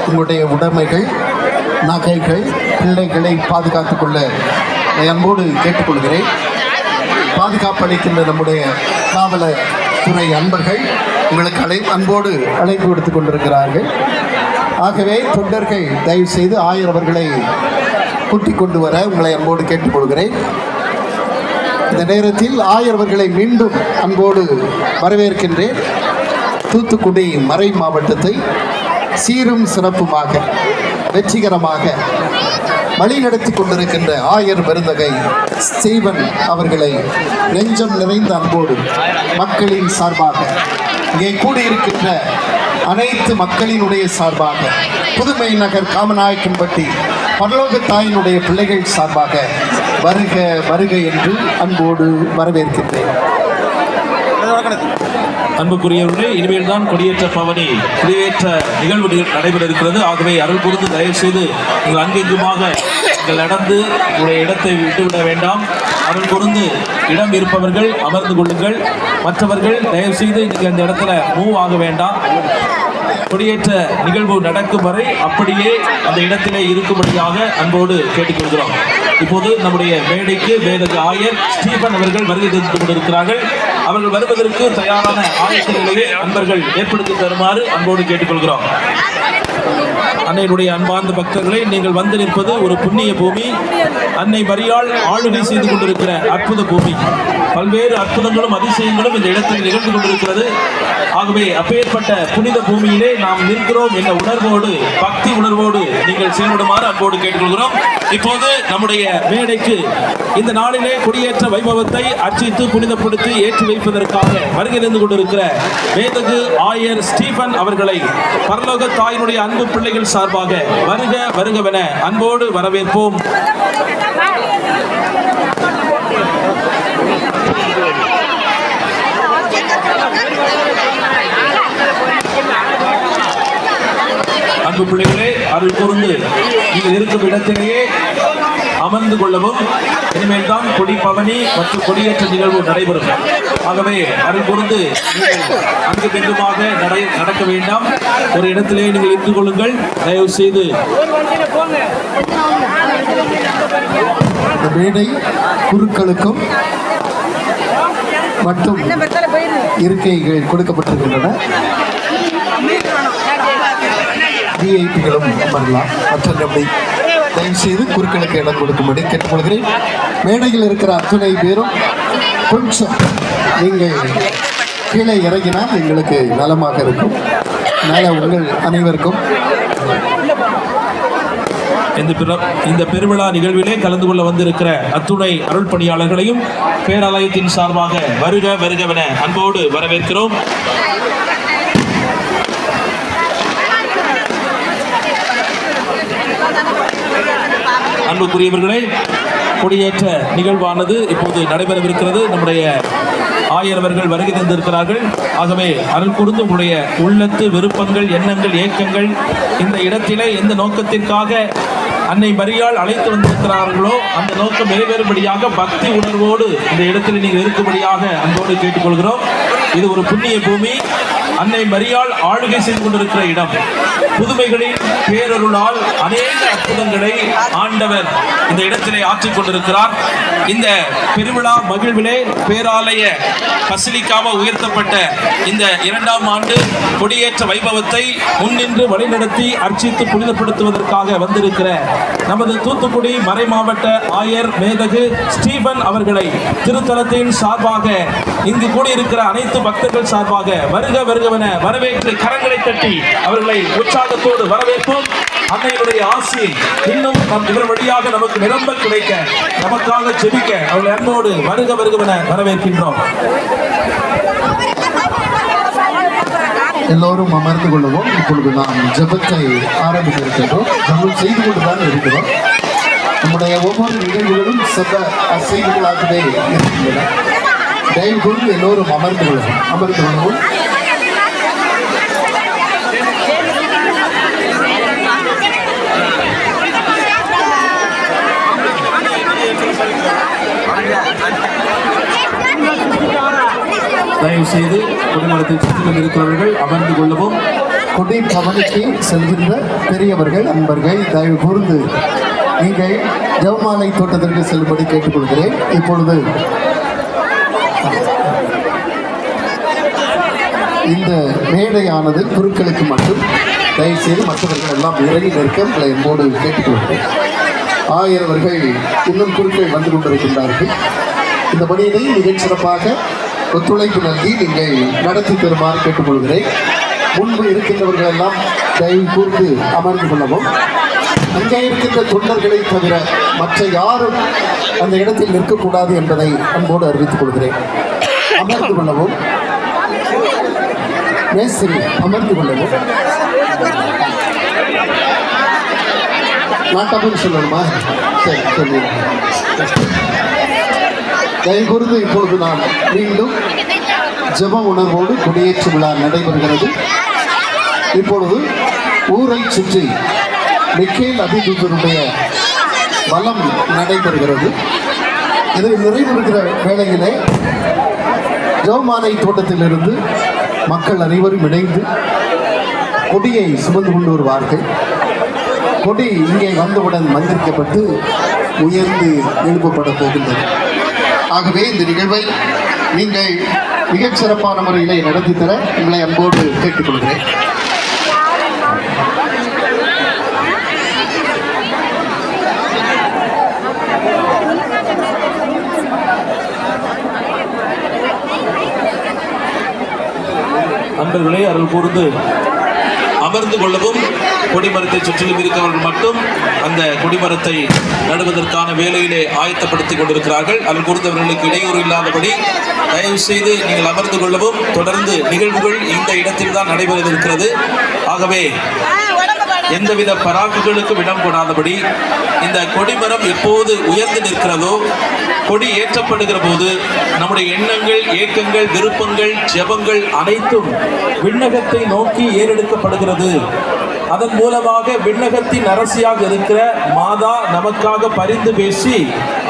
உங்களுடைய உடைமைகள், நகைகள், பிள்ளைகளை பாதுகாத்துக் கொள்ள அன்போடு கேட்டுக்கொள்கிறேன். பாதுகாப்பு அளிக்கின்ற நம்முடைய காவலர் துறை அன்பர்கள் உங்களுக்கு அன்போடு அழைப்பு விடுத்துக் கொண்டிருக்கிறார்கள். ஆகவே தொண்டர்கள் தயவு செய்து ஆயர் அவர்களை கூட்டிக் கொண்டு வர உங்களை அன்போடு கேட்டுக்கொள்கிறேன். இந்த நேரத்தில் ஆயர் அவர்களை மீண்டும் அன்போடு வரவேற்கின்றேன். தூத்துக்குடி மறை மாவட்டத்தை சீரும் சிறப்புமாக வெற்றிகரமாக வழிநடத்தி கொண்டிருக்கின்ற ஆயர் பெருந்தகை ஸ்டீபன் அவர்களை நெஞ்சம் நிறைந்த அன்போடு மக்களின் சார்பாக, இங்கே கூடியிருக்கின்ற அனைத்து மக்களினுடைய சார்பாக, புதுமை நகர் காமநாயக்கன்பட்டி பரலோக தாயினுடைய பிள்ளைகள் சார்பாக வருக வருக என்று அன்போடு வரவேற்கின்றேன். அன்புக்குரியவர்களே, இனிமேல் தான் கொடியேற்ற பவனி கொடியேற்ற நிகழ்வு நடைபெற இருக்கிறது. ஆகவே அருள் புரிந்து தயவு செய்து நீங்கள் அங்கெங்குமாக நீங்கள் நடந்து உங்களுடைய இடத்தை விட்டுவிட வேண்டாம். அருள் புரிந்து இடம் இருப்பவர்கள் அமர்ந்து கொள்ளுங்கள். மற்றவர்கள் தயவு செய்து நீங்கள் அந்த இடத்துல மூவ் ஆக வேண்டாம். கொடியேற்ற நிகழ்வு நடக்கும் வரை அப்படியே அந்த இடத்திலே இருக்கும்படியாக அன்போடு கேட்டுக்கொள்கிறோம். இப்போது நம்முடைய மேடைக்கு மேதகு ஆயர் ஸ்டீபன் அவர்கள் வருகை தந்து கொண்டிருக்கிறார்கள். அவர்கள் வருவதற்கு தயாரான ஆயத்த நிலையை அன்பர்கள் ஏற்படுத்தி தருமாறு அன்போடு கேட்டுக்கொள்கிறோம். அன்னையினுடைய அன்பார்ந்த பக்தர்களை, நீங்கள் வந்து நிற்பது ஒரு புண்ணிய பூமி. அன்னை மரியாள் ஆளுகை செய்து கொண்டிருக்கிற அற்புத பூமி. பல்வேறு அற்புதங்களும் அதிசயங்களும் இந்த இடத்தில் நிகழ்ந்து கொண்டிருக்கிறது. ஆகவே அப்பேற்பட்ட புனித பூமியிலே நாம் நிற்கிறோம் என்ற உணர்வோடு, பக்தி உணர்வோடு நீங்கள் செயல்படுமாறு அன்போடு கேட்டுக்கொள்கிறோம். இப்போது நம்முடைய மேடைக்கு இந்த நாளிலே கொடியேற்ற வைபவத்தை அர்ச்சித்து புனிதப்படுத்தி ஏற்றி வைப்பதற்காக வருகை தந்து கொண்டிருக்கிற மேதகு ஆயர் ஸ்டீபன் அவர்களை பரலோக தாயினுடைய அன்பு பிள்ளைகள் சார்பாக வருக வருகவென அன்போடு வரவேற்போம். அன்பு பிள்ளைகளே, அருள் கூர்ந்து நீங்கள் இருக்கும் இடத்திலேயே அமர்ந்து கொள்ளவும். இனிமேல் தான் கொடி பவனி மற்றும் கொடியேற்ற நிகழ்வு நடைபெறும். ஆகவே அருள் கூர்ந்து நீங்கள் அங்கு பெங்குமாக நடக்க வேண்டாம். ஒரு இடத்திலே நீங்கள் இருந்து கொள்ளுங்கள். தயவு செய்து இந்த மேடை குருக்களுக்கும் மட்டும் இருக்கைகள் கொடுக்கப்பட்டிருக்கின்றன. விஐபிகளும் வரலாம். மற்றபடி தயவு செய்து குறுக்களுக்கு இடம் கொடுக்கும்படி கேட்டுக்கொள்கிறேன். மேடையில் இருக்கிற அத்துணை பேரும் கொஞ்சம் நீங்கள் கீழே இறங்கினால் எங்களுக்கு நலமாக இருக்கும். அதனால் உங்கள் அனைவருக்கும் இந்த பெருவிழா நிகழ்விலே கலந்து கொள்ள வந்திருக்கிற அத்துணை அருள் பணியாளர்களையும் பேராலயத்தின் சார்பாக வருக வருகவென அன்போடு வரவேற்கிறோம். அன்புக்குரியவர்களே, கொடியேற்ற நிகழ்வானது இப்போது நடைபெறவிருக்கிறது. நம்முடைய ஆயரவர்கள் வருகை தந்திருக்கிறார்கள். ஆகவே அருள் கூர்ந்து உங்களுடைய உள்ளத்து விருப்பங்கள், எண்ணங்கள், ஏக்கங்கள் இந்த இடத்திலே எந்த நோக்கத்திற்காக அன்னை மரியாள் அழைத்து வந்திருக்கிறார்களோ அந்த நோக்கம் நிறைவேறும்படியாக பக்தி உணர்வோடு இந்த இடத்தில் நீங்கள் இருக்கும்படியாக அன்போடு கேட்டுக்கொள்கிறோம். இது ஒரு புண்ணிய பூமி. அன்னை மரியாள் ஆளுகை செய்து கொண்டிருக்கிற இடம். புதுமைகளின் பேரருளால் அநேக அற்புதங்களை ஆண்டவர் இந்த இடத்திலே ஆற்றிக் கொண்டிருக்கிறார். இந்த பெருவிழா மகிழ்விலே பேராலய பசிலிக்காக உயர்த்தப்பட்ட இந்த 2ஆம் ஆண்டு கொடியேற்ற வைபவத்தை முன்னின்று வழிநடத்தி அர்ச்சித்து புனிதப்படுத்துவதற்காக வந்திருக்கிற நமது தூத்துக்குடி மறை மாவட்ட ஆயர் மேதகு ஸ்டீபன் அவர்களை திருத்தலத்தின் சார்பாக இங்கு கூடியிருக்கிற அனைத்து பக்தர்கள் சார்பாக வருக வருகவென வரவேற்று கரங்களை தட்டி அவர்களை உற்சாகத்தோடு வரவேற்போம். அன்னையுடைய ஆசி இன்னும் இவர் வழியாக நமக்கு நிரம்ப கிடைக்க நமக்காக ஜெபிக்க அவர்களை அன்போடு வருக வருகவென வரவேற்கின்றோம். எல்லோரும் அமர்ந்து கொள்வோம். இப்பொழுது நாம் ஜெபத்தை ஆரம்பிக்க இருக்கின்றோம். ஜெபம் செய்து கொண்டுதான் இருக்கிறோம். நம்முடைய ஒவ்வொரு நிகழ்வுகளும் சப அசைவுகளாகவே இருக்கின்றன. தயவு கொண்டு எல்லோரும் அமர்ந்து கொள்வோம். தயவு செய்து குடிமரத்தை சுற்றி கொண்டிருக்கிறவர்கள் அமர்ந்து கொள்ளவும். கொடி கவனிக்கு செல்கின்ற பெரியவர்கள், அன்பர்கள், தயவு கூர்ந்து நீங்கள் ஜெபமாலை தோட்டத்திற்கு செல்லும்படி கேட்டுக்கொள்கிறேன். இப்பொழுது இந்த மேடையானது குருக்களுக்கு மட்டும். தயவு செய்து மற்றவர்கள் எல்லாம் இறங்கி நிற்க உங்களை என்போடு கேட்டுக்கொள்கிறேன். ஆயரவர்கள் இன்னும் குருக்கள் வந்து கொண்டிருக்கின்றார்கள். இந்த பணியினை மிகச் சிறப்பாக ஒத்துழைப்பு நல்கி நீங்கள் நடத்தி தருமாறு கேட்டுக்கொள்கிறேன். முன்பு இருக்கின்றவர்கள் எல்லாம் தயவு கூர்ந்து அமர்ந்து கொள்ளவும். அங்கே இருக்கின்ற தொண்டர்களை தவிர மற்ற யாரும் அந்த இடத்தில் நிற்கக்கூடாது என்பதை அன்போடு அறிவித்துக் கொள்கிறேன். அமர்ந்து கொள்ளவும். மேஸ்திரி அமர்ந்து கொள்ளவும். நாட்டப்பன் சொல்லணுமா? சரி, சொல்லி தயவு கூர்ந்து இப்பொழுது நாம் மீண்டும் ஜெப உணர்வோடு கொடியேற்று விழா நடைபெறுகிறது. இப்பொழுது ஊரை சுற்றி மிக்கேல் அதிதூதருடைய வலம் நடைபெறுகிறது. இது நிறைவேறுகிற வேளையிலே ஜெபமாலை தோட்டத்திலிருந்து மக்கள் அனைவரும் இணைந்து கொடியை சுமந்து கொண்டு வருவார்கள். கொடி இங்கே வந்தவுடன் மந்திரிக்கப்பட்டு உயர்ந்து எழுப்பப்பட போகின்றது. ஆகவே இந்த நிகழ்வை நீங்கள் மிகச் சிறப்பான முறையிலே நடத்தி தர உங்களை அன்போடு கேட்டுக்கொள்கிறேன். அன்பர்களே, அருள் கூர்ந்து அமர்ந்து கொள்ளவும். கொடிமரத்தை சுற்றிலும் இருக்கவர்கள் மட்டும் அந்த கொடிமரத்தை நடுவதற்கான வேலையிலே ஆயத்தப்படுத்திக் கொண்டிருக்கிறார்கள். அருள் கூர்ந்தவர்களுக்கு இடையூறு இல்லாதபடி தயவு செய்து நீங்கள் அமர்ந்து கொள்ளவும். தொடர்ந்து நிகழ்வுகள் இந்த இடத்தில் தான் நடைபெறவிருக்கிறது. ஆகவே எந்தவித பராக்குகளுக்கும் இடம் கொடாதபடி இந்த கொடிமரம் எப்போது உயர்ந்து நிற்கிறதோ, கொடி ஏற்றப்படுகிற போது நம்முடைய எண்ணங்கள், ஏக்கங்கள், விருப்பங்கள், ஜெபங்கள் அனைத்தும் விண்ணகத்தை நோக்கி ஏறெடுக்கப்படுகிறது. அதன் மூலமாக விண்ணகத்தின் அரசியாக இருக்கிற மாதா நமக்காக பரிந்து பேசி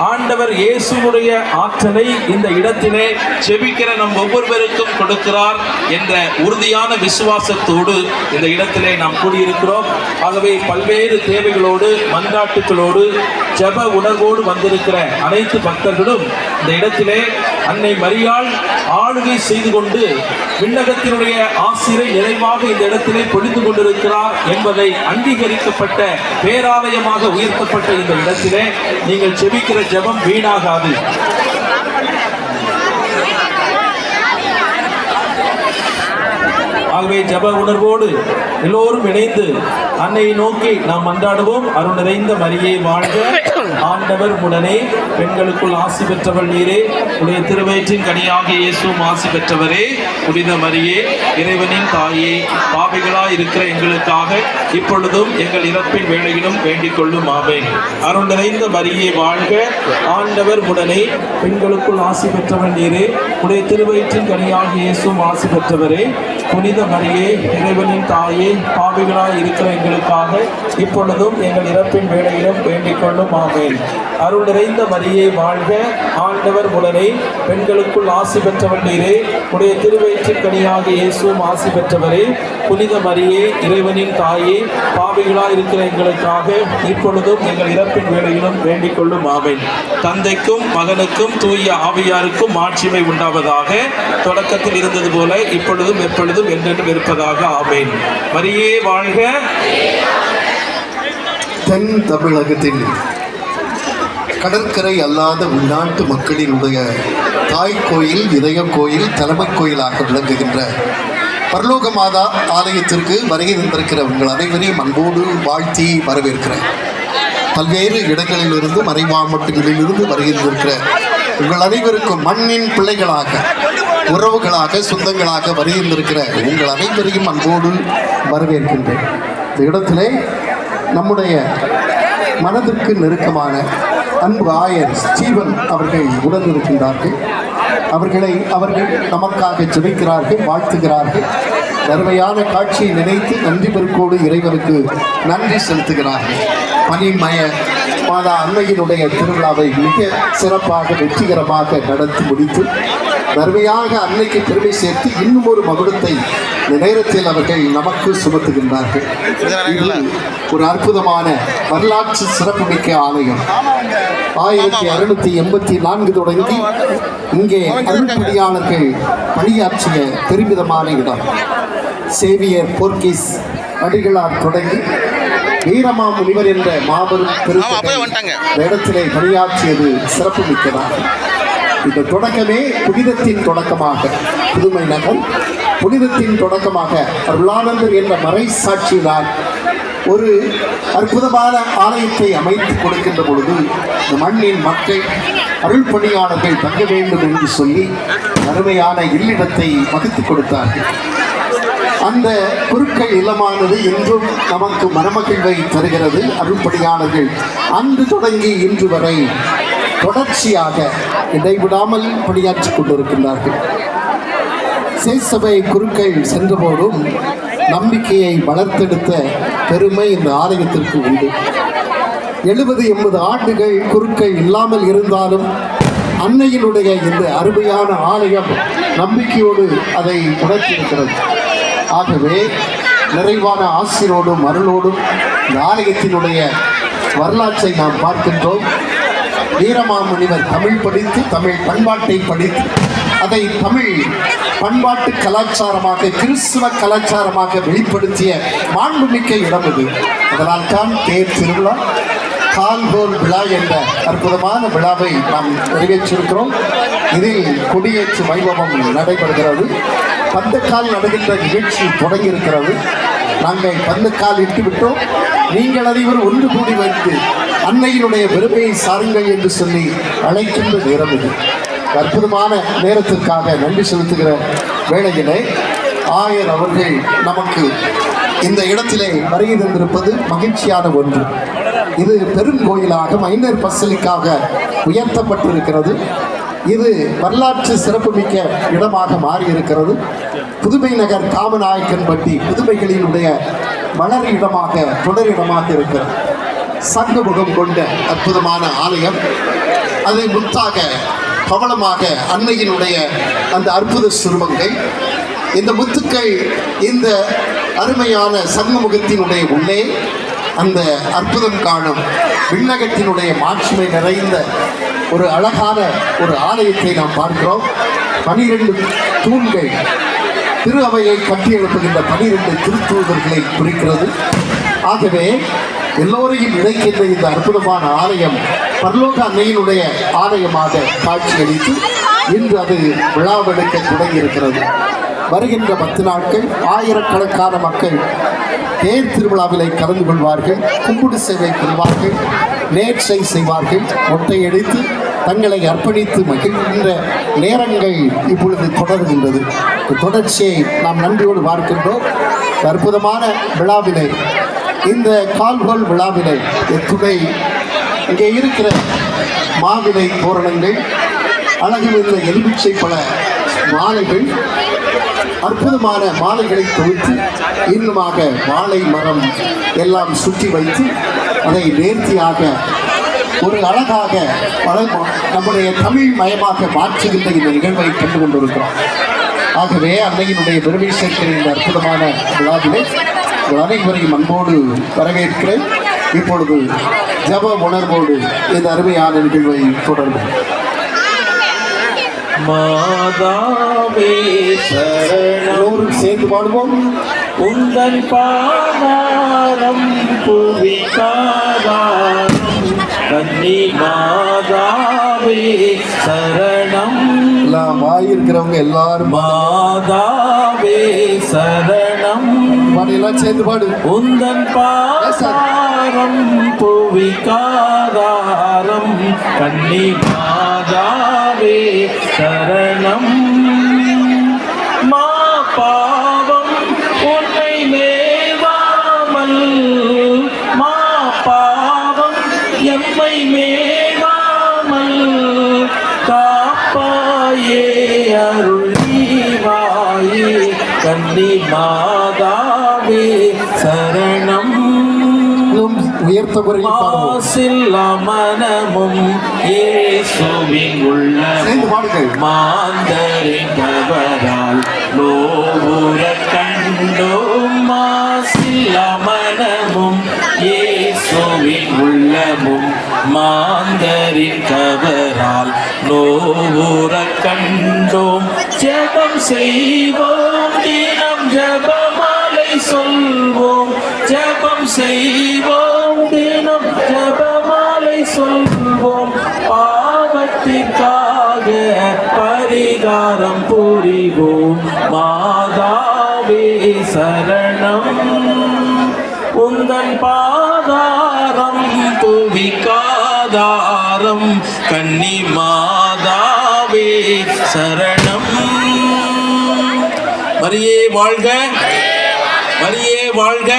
ஆண்டவர் இயேசுவுடைய ஆற்றலை இந்த இடத்திலே செபிக்கிற நம் ஒவ்வொருவருக்கும் கொடுக்கிறார் என்ற உறுதியான விசுவாசத்தோடு இந்த இடத்திலே நாம் கூடியிருக்கிறோம். ஆகவே பல்வேறு தேவைகளோடு, மன்றாட்டுகளோடு, ஜெப உணர்வோடு வந்திருக்கிற அனைத்து பக்தர்களும் இந்த இடத்திலே அன்னை மரியாள் ஆளுகை செய்து கொண்டு விண்ணகத்தினுடைய ஆசிரை நிறைவாக இந்த இடத்திலே பொழிந்து கொண்டிருக்கிறார் என்பதை அங்கீகரிக்கப்பட்ட பேராலயமாக உயர்த்தப்பட்ட இந்த இடத்திலே நீங்கள் ஜெபிக்கிற ஜெபம் வீணாகாது. ஆகவே ஜெப உணர்வோடு எல்லோரும் இணைந்து அன்னையை நோக்கி நாம் மன்றாடுவோம். அருள் நிறைந்த மரியே வாழ்க, ஆண்டவர் உடனே, பெண்களுக்குள் ஆசி பெற்றவள் நீரே, உடைய திருவயிற்றின் கனியாக இயேசுவும் ஆசி பெற்றவரே. புனித மரியே, இறைவனின் தாயே, பாவிகளாய் இருக்கிற எங்களுக்காக இப்பொழுதும் எங்கள் இறப்பின் வேளையிலும் வேண்டிக் கொள்ளும். ஆமென். அருள் நிறைந்த மரியே வாழ்க, ஆண்டவர் உடனே, பெண்களுக்குள் ஆசி பெற்றவள் நீரே, உடைய திருவயிற்றின் கனியாக இயேசுவும் ஆசி பெற்றவரே. புனித மரியே, இறைவனின் தாயே, பாவிகளாய் இருக்கிற எங்களுக்காக இப்பொழுதும் எங்கள் இறப்பின் வேளையிலும் வேண்டிக் கொள்ளும். ஆமென். அருள் நிறைந்த மரியே வாழ்க, ஆண்டவர் உடனே, பெண்களுக்குள் ஆசி பெற்றவள் நீரே, உடைய திருவயிற்றின் கனியாக இயேசுவும் ஆசி பெற்றவரே. புனித மரியே, இறைவனின் தாயே, பாவிகளாய் இருக்கிற எங்களுக்காக இப்பொழுதும் எங்கள் இறப்பின் வேளையிலும் வேண்டிக் கொள்ளும். ஆமென். தந்தைக்கும் மகனுக்கும் தூய ஆவியாருக்கும் மாட்சிமை உண்டாவதாக. தொடக்கத்தில் இருந்தது போல இப்பொழுதும் எப்பொழுதும் என்றென்றும் இருப்பதாக. ஆமென். மரியே வாழ்க. தென் தமிழகத்தில் கடற்கரை அல்லாத உள்நாட்டு மக்களினுடைய தாய் கோயில், இதய கோயில், தலைமை கோயிலாக விளங்குகின்ற பரலோக மாதா ஆலயத்திற்கு வருகை தந்திருக்கிற உங்கள் அனைவரையும் அன்போடு வாழ்த்தி வரவேற்கிறேன். பல்வேறு இடங்களிலிருந்து, மறைமாவட்டங்களிலிருந்து வருகை தந்திருக்கிற உங்கள் அனைவருக்கும் மண்ணின் பிள்ளைகளாக, உறவுகளாக, சொந்தங்களாக வருகை தந்திருக்கிற உங்கள் அனைவரையும் அன்போடு வரவேற்கின்றேன். இந்த இடத்திலே நம்முடைய மனதிற்கு நெருக்கமான அன்பு ஆயர் ஸ்டீவன் அவர்கள் உணர்ந்திருக்கின்றார்கள். அவர்கள் நமக்காக ஜெபிக்கிறார்கள், வாழ்த்துகிறார்கள். அருமையான காட்சியை நினைத்து நன்றி பெருக்கோடு இறைவனுக்கு நன்றி செலுத்துகிறார்கள். பனிமய மாதா அன்னையினுடைய திருவிழாவை மிக சிறப்பாக வெற்றிகரமாக நடத்தி முடித்து அருமையாக அன்னைக்கு பெருமை சேர்த்து இன்னும் ஒரு மகுடத்தை இந்த நேரத்தில் அவர்கள் நமக்கு சுமத்துகின்றார்கள். ஒரு அற்புதமான வரலாற்று சிறப்புமிக்க ஆலயம். 1684 தொடங்கி இங்கே அருள்பணியாளர்கள் பணியாற்றிய பெருமிதமான இடம். சேவியர் போர்க்கீஸ் அடிகளார் தொடங்கி வீரமா முனிவர் என்ற மாபெரும் இடத்திலே பணியாற்றியது சிறப்பு மிக்கதாகும். இந்த தொடக்கமே புனிதத்தின் தொடக்கமாக புதுமை நகர், புனிதத்தின் தொடக்கமாக அருளானந்தர் என்ற மறை சாட்சியினால் ஒரு அற்புதமான ஆலயத்தை அமைத்து கொடுக்கின்ற பொழுது இந்த மண்ணின் மக்கள், அருள் பணியாளர்கள் தங்க வேண்டும் என்று சொல்லி அருமையான இல்லிடத்தை வகுத்து கொடுத்தார்கள். அந்த குருக்கள் இல்லமானது இன்றும் நமக்கு மனமகிழ்வை தருகிறது. அருள்பணியாளர்கள் அன்று தொடங்கி இன்று வரை தொடர்ச்சியாக இடைவிடாமல் பணியாற்றிக் கொண்டிருக்கின்றார்கள். சேசபை குருக்கள் சென்றபோதும் நம்பிக்கையை வளர்த்தெடுத்த பெருமை இந்த ஆலயத்திற்கு உண்டு. 70-80 ஆண்டுகள் குருக்கள் இல்லாமல் இருந்தாலும் அன்னையினுடைய இந்த அருமையான ஆலயம் நம்பிக்கையோடு அதை உணர்த்தியிருக்கிறது. ஆகவே நிறைவான ஆசிரோடும் அருளோடும் இந்த ஆலயத்தினுடைய வரலாற்றை நாம் பார்க்கின்றோம். வீரமாமுனிவர் தமிழ் படித்து, தமிழ் பண்பாட்டை படித்து, அதை தமிழ் பண்பாட்டு கலாச்சாரமாக, கிறிஸ்துவ கலாச்சாரமாக வெளிப்படுத்திய மாண்புமிக்க இடம் இது. அதனால் தான் தேர் திருவிழா, கால்கோல் விழா என்ற அற்புதமான விழாவை நாம் நிறைவேற்றிருக்கிறோம். இதில் கொடியேற்று வைபவம் நடைபெறுகிறது. பந்தக்கால் நடுகின்ற நிகழ்ச்சி தொடங்கியிருக்கிறது. நாங்கள் பந்தக்கால் இட்டுவிட்டோம். நீங்கள் அனைவரும் ஒன்று கூடி வைத்து அன்னையினுடைய பெருமையை சாருங்கள் என்று சொல்லி அழைக்கின்ற நேரம் இது. அற்புதமான நேரத்திற்காக நன்றி செலுத்துகிற வேளையிலே ஆயர் அவர்கள் நமக்கு இந்த இடத்திலே வருகை தந்திருப்பது மகிழ்ச்சியான ஒன்று. இது பெருங்கோயிலாக மைனர் பசலிக்காக உயர்த்தப்பட்டிருக்கிறது. இது வரலாற்று சிறப்புமிக்க இடமாக மாறியிருக்கிறது. புதுமை நகர் காமநாயக்கன்பட்டி புதுமைகளினுடைய வளர் இடமாக, தொடர் இடமாக இருக்கிறது. சங்கமுகம் கொண்ட அற்புதமான ஆலயம். அதை முத்தாக பவளமாக அன்னையினுடைய அந்த அற்புத சுருவங்கள், இந்த முத்துக்கள் இந்த அருமையான சங்கமுகத்தினுடைய உள்ளே அந்த அற்புதம் காணும் விண்ணகத்தினுடைய மாட்சிமை நிறைந்த ஒரு அழகான ஒரு ஆலயத்தை நாம் பார்க்கிறோம். 12 தூண்கள் திரு அவையை கட்டியெழுப்புகின்ற 12 திருத்தூதர்களை குறிக்கிறது. ஆகவே எல்லோரையும் இணைக்கின்ற இந்த அற்புதமான ஆலயம் பரலோக அன்னையினுடைய ஆலயமாக காட்சியளித்து இன்று அது விழாவெடுக்க தொடங்கியிருக்கிறது. வருகின்ற 10 நாட்கள் ஆயிரக்கணக்கான மக்கள் தேர் திருவிழாவிலே கலந்து கொள்வார்கள், கும்பிடு சேவை கொள்வார்கள், நேர்ச்சை செய்வார்கள், மொட்டையடித்து தங்களை அர்ப்பணித்து மகிழ்கின்ற நேரங்கள் இப்பொழுது தொடர்கின்றது. தொடர்ச்சியை நாம் நன்றியோடு பார்க்கின்றோம். அற்புதமான விழாவிலே, இந்த கால்கோல் விழாவிலே துணை இங்கே இருக்கிற மாவிலை தோரணங்கள், அழகு மிகுந்த எலுமிச்சை பல மாலைகள், அற்புதமான மாலைகளை தொகுத்து இன்னுமாக வாழை மரம் எல்லாம் சுற்றி வைத்து அதை நேர்த்தியாக ஒரு அழகாக நம்முடைய தமிழ் மயமாக மாற்றுகின்ற இந்த நிகழ்வை கண்டு கொண்டிருக்கிறோம். ஆகவே அன்னையினுடைய பெருமை சேர்க்கிற இந்த அற்புதமான விழாவிலே அனைவரையும் அன்போடு வரவேற்கிறேன். இப்பொழுது ஜப உணர்வோடு இந்த அருமையான நிகழ்வை தொடர்போம். மாதாவே சரணம் சேர்ந்து பாடுவோம். உந்தன் பாதாரம் புவிக்காதாரம் கன்னி மாதாவே சரணம். எல்லாம் வாயிருக்கிறவங்க எல்லாரும் மாதாவே சரணம். பாடியெல்லாம் சேர்ந்து பாடு. உந்தன் பாதாரம் புவிக்காதாரம் கன்னி மாதாவே சரணம். மா பாவம் உன்னை மேவாமல், மா பாவம் எம்மை மேவாமல் காப்பாயே அருள்வாயே கன்னி மாதாவே சரணம். உயர்த்த மாசில்லா மனமும் இயேசுவின் உள்ளமும் மாந்தரின் கவரால் நோவுற கண்டோம். மாசில்லா மனமும் இயேசுவின் உள்ளமும் மாந்தரின் கவரால் நோவுற கண்டோம். ஜெபம் செய்வோம், தினம் ஜெபமாலை சொல்வோம், ஜெபம் செய்வோம், தினம் ஜெபமாலை சொல்வோம். பாவத்திற்காக பரிகாரம் புரிவோம். மாதாவே சரணம். உந்தன் பாதாரம் புவிக்காதாரம் கன்னி மாதாவே சரணம். மரியே வாழ்க, மரியே வாழ்க.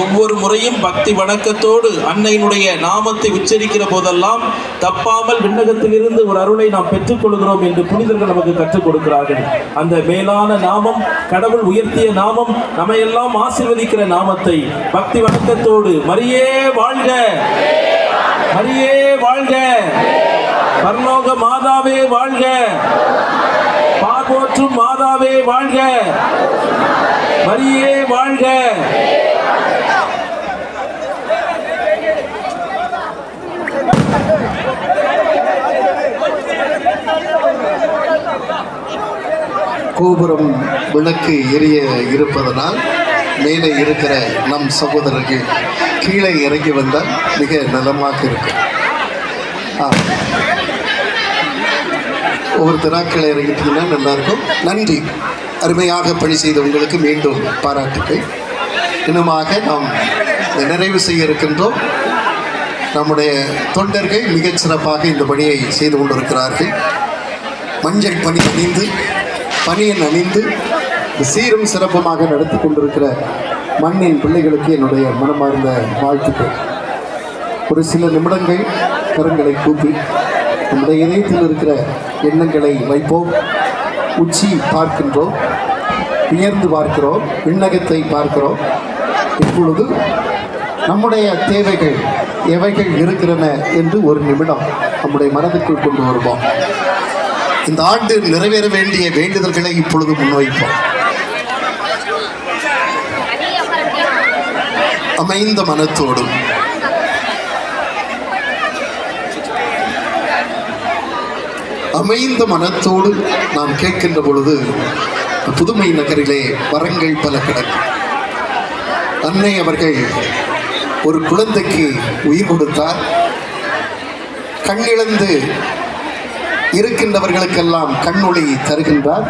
ஒவ்வொரு முறையும் பக்தி வணக்கத்தோடு அன்னையினுடைய நாமத்தை உச்சரிக்கிற போதெல்லாம் தப்பாமல் விண்ணகத்திலிருந்து ஒரு அருளை நாம் பெற்றுக்கொள்கிறோம் என்று புனிதர்கள் நமக்கு கற்றுக் கொடுக்கிறார்கள். அந்த மேலான நாமம், கடவுள் உயர்த்திய நாமம், நம்மையெல்லாம் ஆசீர்வதிக்கிற நாமத்தை பக்தி வணக்கத்தோடு மரியே வாழ்க, மரியே வாழ்க, பரலோக மாதாவே வாழ்க, பார்வோற்றும் மாதாவே வாழ்க, மரியே வாழ்க. கோபுரம் விளக்கு எரிய இருப்பதனால் மேலே இருக்கிற நம் சகோதரர்கள் கீழே இறங்கி வந்தால் மிக நலமாக இருக்கும். ஒவ்வொரு திராக்களை இறங்கிட்டீங்கன்னா நல்லாயிருக்கும். நன்றி. அருமையாக பணி செய்த உங்களுக்கு மீண்டும் பாராட்டுக்கள். இன்னுமாக நாம் நிறைவு செய்ய இருக்கின்றோம். நம்முடைய தொண்டர்கள் மிகச்சிறப்பாக இந்த பணியை செய்து கொண்டிருக்கிறார்கள். மஞ்சள் பணி அணிந்து, பணியன் அணிந்து சீரும் சிறப்புமாக நடத்தி கொண்டிருக்கிற மண்ணின் பிள்ளைகளுக்கு என்னுடைய மனமார்ந்த வாழ்த்துக்கள். ஒரு சில நிமிடங்கள் கரங்களை கூப்பி நம்முடைய இதயத்தில் இருக்கிற எண்ணங்களை வைப்போம். உச்சி பார்க்கின்றோம், உயர்ந்து பார்க்கிறோம், விண்ணகத்தை பார்க்கிறோம். இப்பொழுது நம்முடைய தேவைகள் எவைகள் இருக்கிறன என்று ஒரு நிமிடம் நம்முடைய மனதுக்குள் கொண்டு வருவோம். இந்த ஆண்டு நிறைவேற வேண்டிய வேண்டுதல்களை இப்பொழுது முன்வைப்போம். அமைந்த மனத்தோடும் அமைந்த மனத்தோடு நாம் கேட்கின்ற பொழுது புதுமை நகரிலே வரங்கள் பல கிடக்கும். அன்னை அவர்கள் ஒரு குழந்தைக்கு உயிர் கொடுத்தார். கண்ணிழந்து இருக்கின்றவர்களுக்கெல்லாம் கண்ணொளி தருகின்றார்.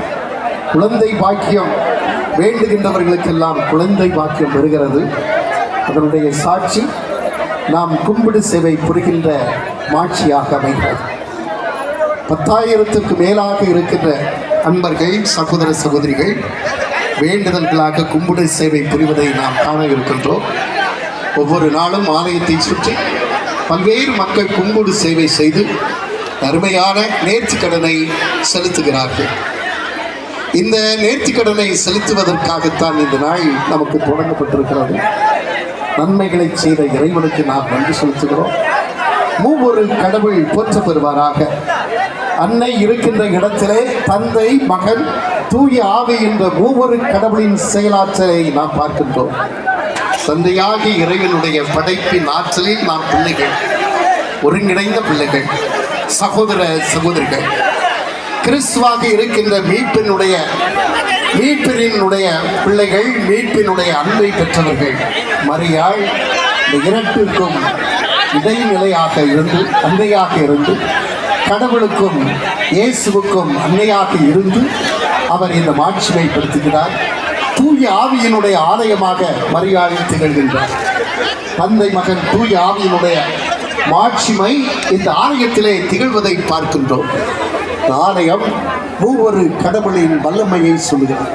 குழந்தை பாக்கியம் வேண்டுகின்றவர்களுக்கெல்லாம் குழந்தை பாக்கியம் வருகிறது. அதனுடைய சாட்சி நாம் கும்பிடு சேவை புரிகின்ற மாட்சியாக அமைகிறது. 10,000க்கு மேலாக இருக்கின்ற அன்பர்கள், சகோதர சகோதரிகள் வேண்டுதல்களாக கும்பிடு சேவை புரிவதை நாம் காண இருக்கின்றோம். ஒவ்வொரு நாளும் ஆலயத்தை சுற்றி பல்வேறு மக்கள் கும்பிடு சேவை செய்து அருமையான நேர்த்திக்கடனை செலுத்துகிறார்கள். இந்த நேர்த்திக்கடனை செலுத்துவதற்காகத்தான் இந்த நாள் நமக்கு தொடங்கப்பட்டிருக்கிறது. நன்மைகளை செய்த இறைவனுக்கு நாம் நன்றி செலுத்துகிறோம். மூவொரு கடவுள் போற்ற பெறுவாராக. அன்னை இருக்கின்ற இடத்திலே தந்தை, மகன், தூய ஆவி என்ற மூவொரு கடவுளின் செயலாற்றலை நாம் பார்க்கின்றோம். தந்தையாகி இறைவனுடைய படைப்பின் ஆற்றலில் நாம் பிள்ளைகள், ஒருங்கிணைந்த பிள்ளைகள், சகோதர சகோதரிகள். கிறிஸ்துவாக இருக்கின்ற மீட்பினுடைய பிள்ளைகள், மீட்பினுடைய அன்பை பெற்றவர்கள். மரியாள் இந்த இரண்டிற்கும் இடைநிலையாக இருந்து, அன்னையாக இருந்து, கடவுளுக்கும் இயேசுவுக்கும் அன்னையாக இருந்து அவர் இந்த மாட்சிமைப்படுத்துகிறார். தூய ஆவியினுடைய ஆலயமாக மரியாள் திகழ்கின்றார். தந்தை, மகன், தூய ஆவியினுடைய மாட்சிமை இந்த ஆலயத்திலே திகழ்வதை பார்க்கின்றோம். இந்த ஆலயம் மூவொரு கடவுளின் வல்லமையை சொல்லுகிறது.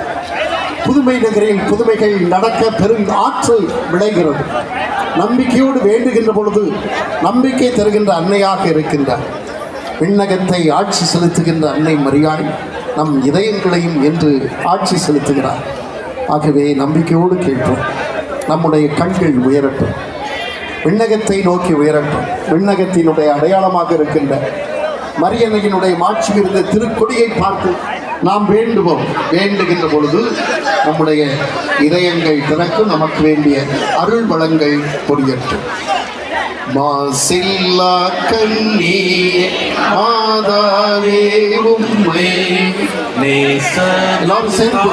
புதுமை நகரில் புதுமைகள் நடக்க பெரும் ஆற்றல் விளைகிறது. நம்பிக்கையோடு வேண்டுகின்ற பொழுது நம்பிக்கை தருகின்ற அன்னையாக இருக்கின்றார். விண்ணகத்தை ஆட்சி செலுத்துகின்ற அன்னை மரியாள் நம் இதயங்களையும் என்று ஆட்சி செலுத்துகிறார். ஆகவே நம்பிக்கையோடு கேட்போம். நம்முடைய கண்கள் உயரட்டும், விண்ணகத்தை நோக்கி உயரட்டும். விண்ணகத்தினுடைய அடையாளமாக இருக்கின்ற மரியன்னையினுடைய மாட்சி இருந்த திருக்கொடியை பார்த்து நாம் வேண்டுவோம். வேண்டுகின்ற பொழுது நம்முடைய இதயங்கள் திறக்கும். நமக்கு வேண்டிய அருள் வளங்கள் பொரியட்டும். மாசில்லா கண்ணியே மாதாவே உம்மை எல்லாரும் சேர்ந்து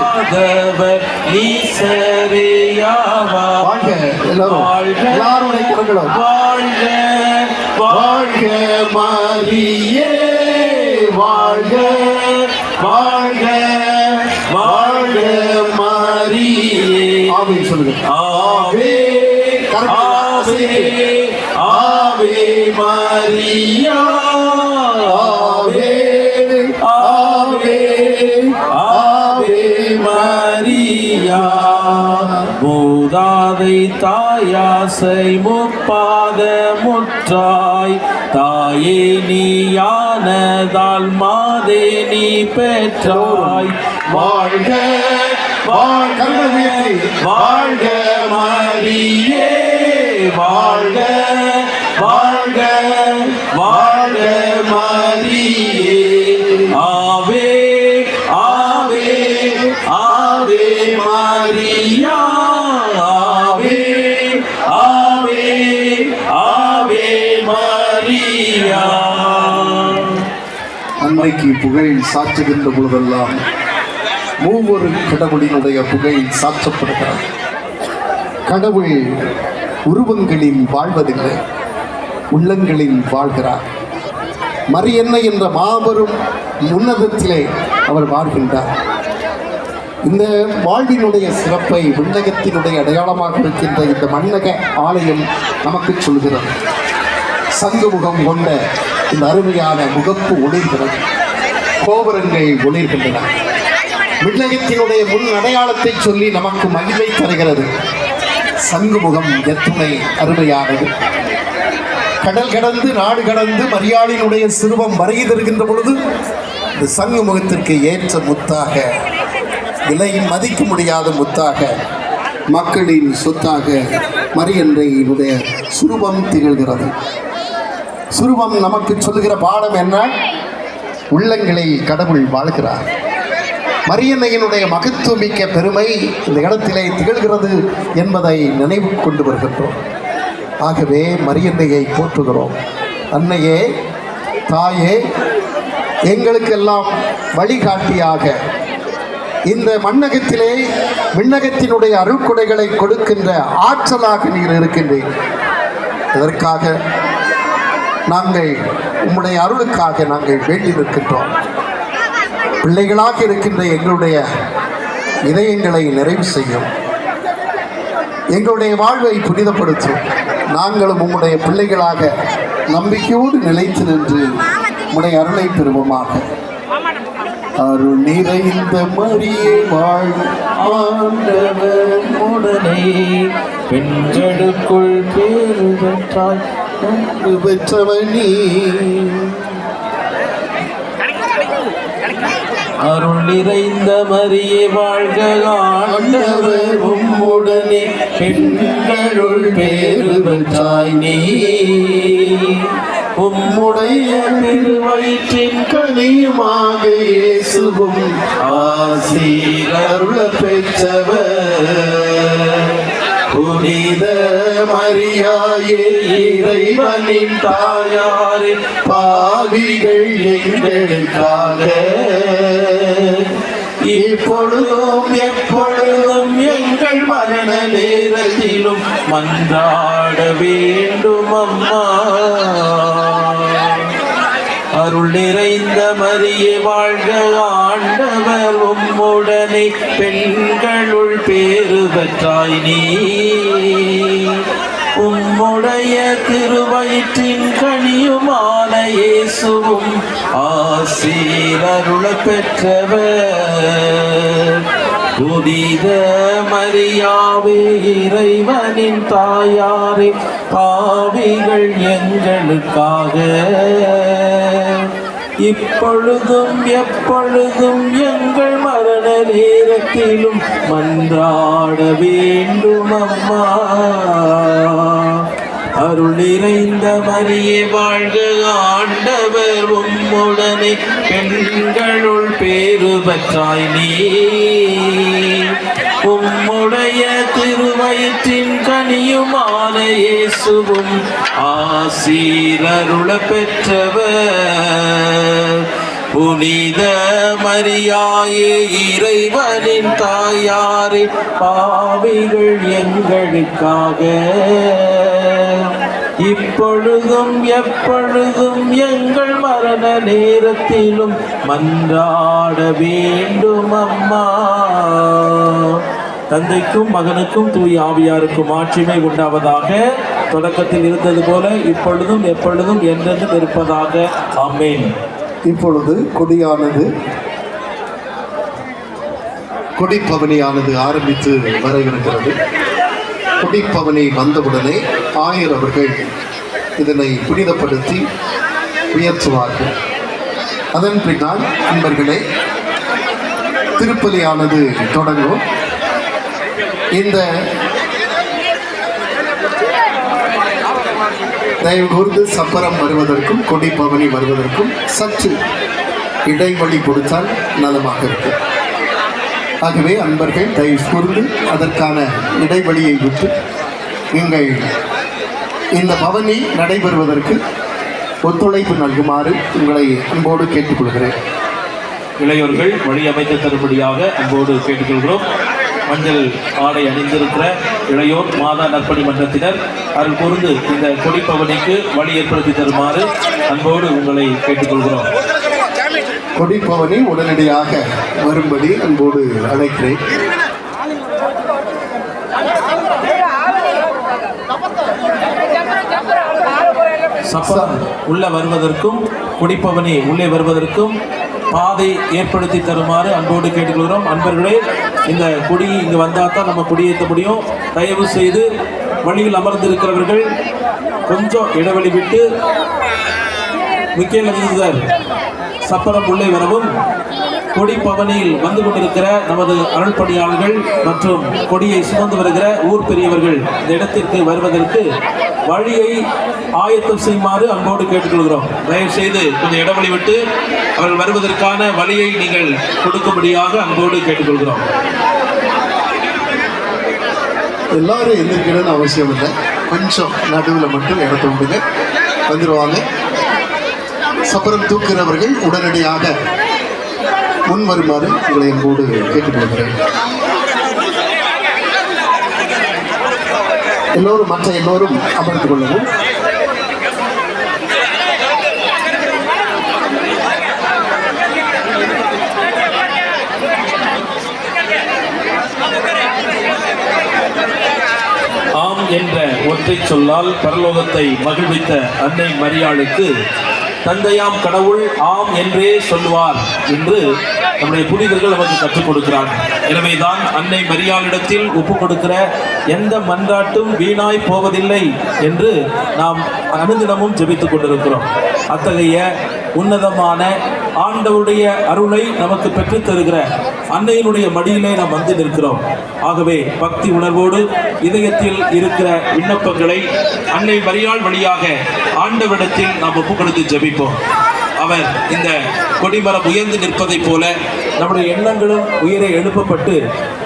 வாழ்க. எல்லாரும் குரங்களும் வாழ்க வாழ்க மரியே, வாழ்க வாழ்க வாழ்க மரியே. ஆவே சொல்லுங்க. ஆவே ஆவே ஆவே மரியா, ஆவே ஆவே ஆவே மரியா. மூதாதை தாயாசை முப்பாத முற்றாய், தாயே நீயானதால் மாதே நீ பெற்றாய். வாழ்க வாழ்க வாழ்க மரியே, வாழ்க வாழ்க வாழ்க மரியே. ஆவே ஆவே ஆவே மரியா, ஆவே ஆவே ஆவே மரியா. அன்னைக்கு புகழ் சாற்றுகின்ற பொழுதெல்லாம் மூவொரு கடவுளினுடைய புகழ் சாற்றப்படுகிறார். கடவுள் உருவங்களில் வாழ்வதில்லை, உள்ளங்களில் வாழ்கிறார். மரியன்னை என்ற மாபெரும் உன்னதத்திலே அவர் வாழ்கின்றார். இந்த வாழ்வினுடைய சிறப்பை விண்ணகத்தினுடைய அடையாளமாக இருக்கின்ற இந்த மண்ணக ஆலயம் நமக்கு சொல்கிறது. சங்குமுகம் கொண்ட இந்த அருமையான முகப்பு ஒளிர்கிறது, கோபுரங்கள் ஒளிர்கின்றன. விண்ணகத்தினுடைய முன் அடையாளத்தை சொல்லி நமக்கு மகிழ்வை தருகிறது. சங்குமுகம் எத்துணை அருமையானது. கடல் கடந்து நாடு கடந்து மரியாளினுடைய சிறுவம் வருகை தருகின்ற பொழுது இந்த சங்குமுகத்திற்கு ஏற்ற முத்தாக, விலை மதிக்க முடியாத முத்தாக, மக்களின் சொத்தாக மரியன்னையினுடைய சுரூபம் திகழ்கிறது. சுரூபம் நமக்கு சொல்லுகிற பாடம் என்ன? உள்ளங்களில் கடவுள் வாழ்கிறார். மரியன்னையினுடைய மகத்துவமிக்க பெருமை இந்த இடத்திலே திகழ்கிறது என்பதை நினைவு கொண்டு வருகின்றோம். ஆகவே மரியன்னையை போற்றுகிறோம். அன்னையே, தாயே, எங்களுக்கெல்லாம் வழிகாட்டியாக இந்த மண்ணகத்திலே விண்ணகத்தினுடைய அருள்கொடைகளை கொடுக்கின்ற ஆற்றலாக நீர் இருக்கின்றீர். இதற்காக நாங்கள் உம்முடைய அருளுக்காக நாங்கள் வேண்டி நிற்கின்றோம். பிள்ளைகளாக இருக்கின்ற எங்களுடைய இதயங்களை நிறைவு செய்யும், எங்களுடைய வாழ்வை புனிதப்படுத்தும். நாங்களும் உம்முடைய பிள்ளைகளாக நம்பிக்கையோடு நிலைத்து நின்று உம்முடைய அருளை பெறுவோமாக. அருள் நிறைந்த மரியே வாழ் ஆண்டவர் உடனே பெண்களுக்குள் பேறு பெற்றாய் பெற்றவனே. அருள் நிறைந்த மரியே வாழ்க ஆண்டவர் உம்முடனே பெண்களுள் பேறு பெற்றாய் நீ. உம்முடைய திருவயிற்றின் கனியுமாக இயேசுவும் ஆசீர் அருள பெற்றவர். புனித மரியாயே இறைவனின் தாயாரே, பாவிகள் எங்களுக்காக இப்பொழுதும் எப்பொழுதும் எங்கள் மரண நேரத்திலும் மன்றாட வேண்டும் அம்மா. அருள் நிறைந்த மரியே வாழ்க ஆண்டவர் உம்முடனே பெண்களுள் பேறு பெற்றாய் நீ. உம்முடைய திருவயிற்றின் கனியுமான இயேசுவும் ஆசீர் அருள பெற்றவர். புனித மரியாவே இறைவனின் தாயாரே, பாவிகள் எங்களுக்காக இப்பொழுதும் எப்பொழுதும் எங்கள் மரண நேரத்திலும் மன்றாட வேண்டும் அம்மா. அருள் நிறைந்த மரியே வாழ்க ஆண்டவர் உம்முடனே பெண்களுள் பேறு பெற்றாய் நீ. உம்முடைய திருவயிற்றின் கனியுமான இயேசுவும் ஆசீர் அருள பெற்றவர். புனித மரியாயே இறைவனின் தாயாரே, பாவிகள் எங்களுக்காக இப்பொழுதும் எப்பொழுதும் எங்கள் மரண நேரத்திலும் மன்றாட வேண்டும் அம்மா. தந்தைக்கும் மகனுக்கும் தூய ஆவியாருக்கும் மாட்சிமை உண்டாவதாக. தொடக்கத்தில் இருந்தது போல இப்பொழுதும் எப்பொழுதும் என்றென்றும் இருப்பதாக. ஆமென். இப்பொழுது கொடிப்பவனியானது ஆரம்பித்து வர இருக்கிறது. கொடிப்பவனி வந்தவுடனே ஆயர் அவர்கள் இதனை புனிதப்படுத்தி உயர்த்துவார்கள். அதன் பின்னால் நண்பர்களே திருப்பலியானது தொடங்கும். இந்த தயவு கூர்ந்து சப்பரம் வருவதற்கும் கொடிப்பவனி வருவதற்கும் சற்று இடைவெளி கொடுத்தால் நலமாக இருக்கும். ஆகவே அன்பர்கள் தயவு கூர்ந்து அதற்கான இடைவெளியை விட்டு நீங்கள் இந்த பவனி நடைபெறுவதற்கு ஒத்துழைப்பு நல்குமாறு உங்களை அன்போடு கேட்டுக்கொள்கிறேன். இளையோர்கள் வழி அமைத்து தரும்படியாக அன்போடு கேட்டுக்கொள்கிறோம். மஞ்சள் ஆடை அணிந்திருக்கிற இளையோர் மாதா நற்பணி மன்றத்தினர் அருள் கூர்ந்து இந்த கொடிப்பவனிக்கு வழி ஏற்படுத்தி தருமாறு அன்போடு உங்களை கேட்டுக்கொள்கிறோம். கொடிப்பவனி உடனடியாக வரும்படி அன்போடு அழைக்கிறேன். சப்பரம் உள்ள வருவதற்கும் கொடிப்பவனி உள்ளே வருவதற்கும் பாதை ஏற்படுத்தி தருமாறு அன்போடு கேட்டுக்கொள்கிறோம். அன்பர்களே, இந்த கொடி இங்கு வந்தால் தான் நம்ம கொடியேற்ற முடியும். தயவு செய்து வழியில் அமர்ந்திருக்கிறவர்கள் கொஞ்சம் இடைவெளி விட்டு மிக்கேல் அணிந்தர் சப்பரம் உள்ளே வரவும். கொடிப்பவனியில் வந்து கொண்டிருக்கிற நமது அருள் பணியாளர்கள் மற்றும் கொடியை சுமந்து வருகிற ஊர் பெரியவர்கள் இந்த இடத்திற்கு வருவதற்கு வழியை ஆயத்தம் செய்யுமாறு அன்போடு கேட்டுக்கொள்கிறோம். தயவு செய்து கொஞ்சம் இடைவெளி விட்டு அவர்கள் வருவதற்கான வழியை நீங்கள் கொடுக்கும்படியாக அன்போடு கேட்டுக்கொள்கிறோம். எல்லாரும் எந்திரிக்கணும்னு அவசியம் இல்லை, கொஞ்சம் நடுவில் மட்டும் இடத்த விடுங்க, வந்துடுவாங்க. சப்பரம் தூக்குகிறவர்கள் உடனடியாக முன் வருமாறு உங்களை அன்போடு கேட்டுக்கொள்கிறேன். மற்ற எல்லோரும் அமர்ந்து கொள்ளவும். என்ற ஒற்றை சொல்லால் பரலோகத்தை மகிழ்வித்த அன்னை மரியாளுக்கு தந்தையாம் கடவுள் ஆம் என்றே சொல்வார் என்று நம்முடைய புனிதர்கள் நமக்கு கற்றுக் கொடுக்கிறார்கள். எனவேதான் அன்னை மரியாளிடத்தில் ஒப்பு கொடுக்கிற எந்த மன்றாட்டும் வீணாய் போவதில்லை என்று நாம் அனுதினமும் ஜெபித்துக் கொண்டிருக்கிறோம். அத்தகைய உன்னதமான ஆண்டவருடைய அருளை நமக்கு பெற்றுத் தருகிற அன்னையினுடைய மடியிலே நாம் வந்து நிற்கிறோம். ஆகவே பக்தி உணர்வோடு இதயத்தில் இருக்கிற விண்ணப்பங்களை அன்னை மரியாள் வழியாக ஆண்டவரிடத்தில் நாம் ஒப்பு கொடுத்து ஜெபிப்போம். அவர் இந்த கொடிமரம் உயர்ந்து நிற்பதைப் போல நம்முடைய எண்ணங்களும் உயர எழுப்பப்பட்டு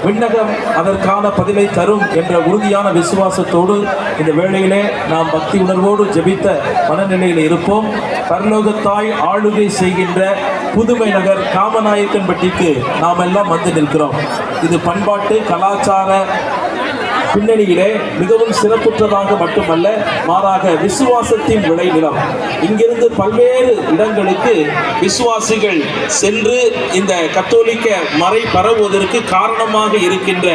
விண்ணகம் அதற்கான பதிலை தரும் என்ற உறுதியான விசுவாசத்தோடு இந்த வேளையிலே நாம் பக்தி உணர்வோடு ஜெபித்த மனநிலையில் இருப்போம். பரலோகத்தாய் ஆளுகை செய்கின்ற புதுமை நகர் காமநாயக்கன்பட்டிக்கு நாம் எல்லாம் வந்து நிற்கிறோம். இது பண்பாட்டு கலாச்சார பின்னணியிலே மிகவும் சிறப்புற்றதாக மட்டுமல்ல, மாறாக விசுவாசத்தின் விளைநிலம். இங்கிருந்து பல்வேறு இடங்களுக்கு விசுவாசிகள் சென்று இந்த கத்தோலிக்க மறை பரவுவதற்கு காரணமாக இருக்கின்ற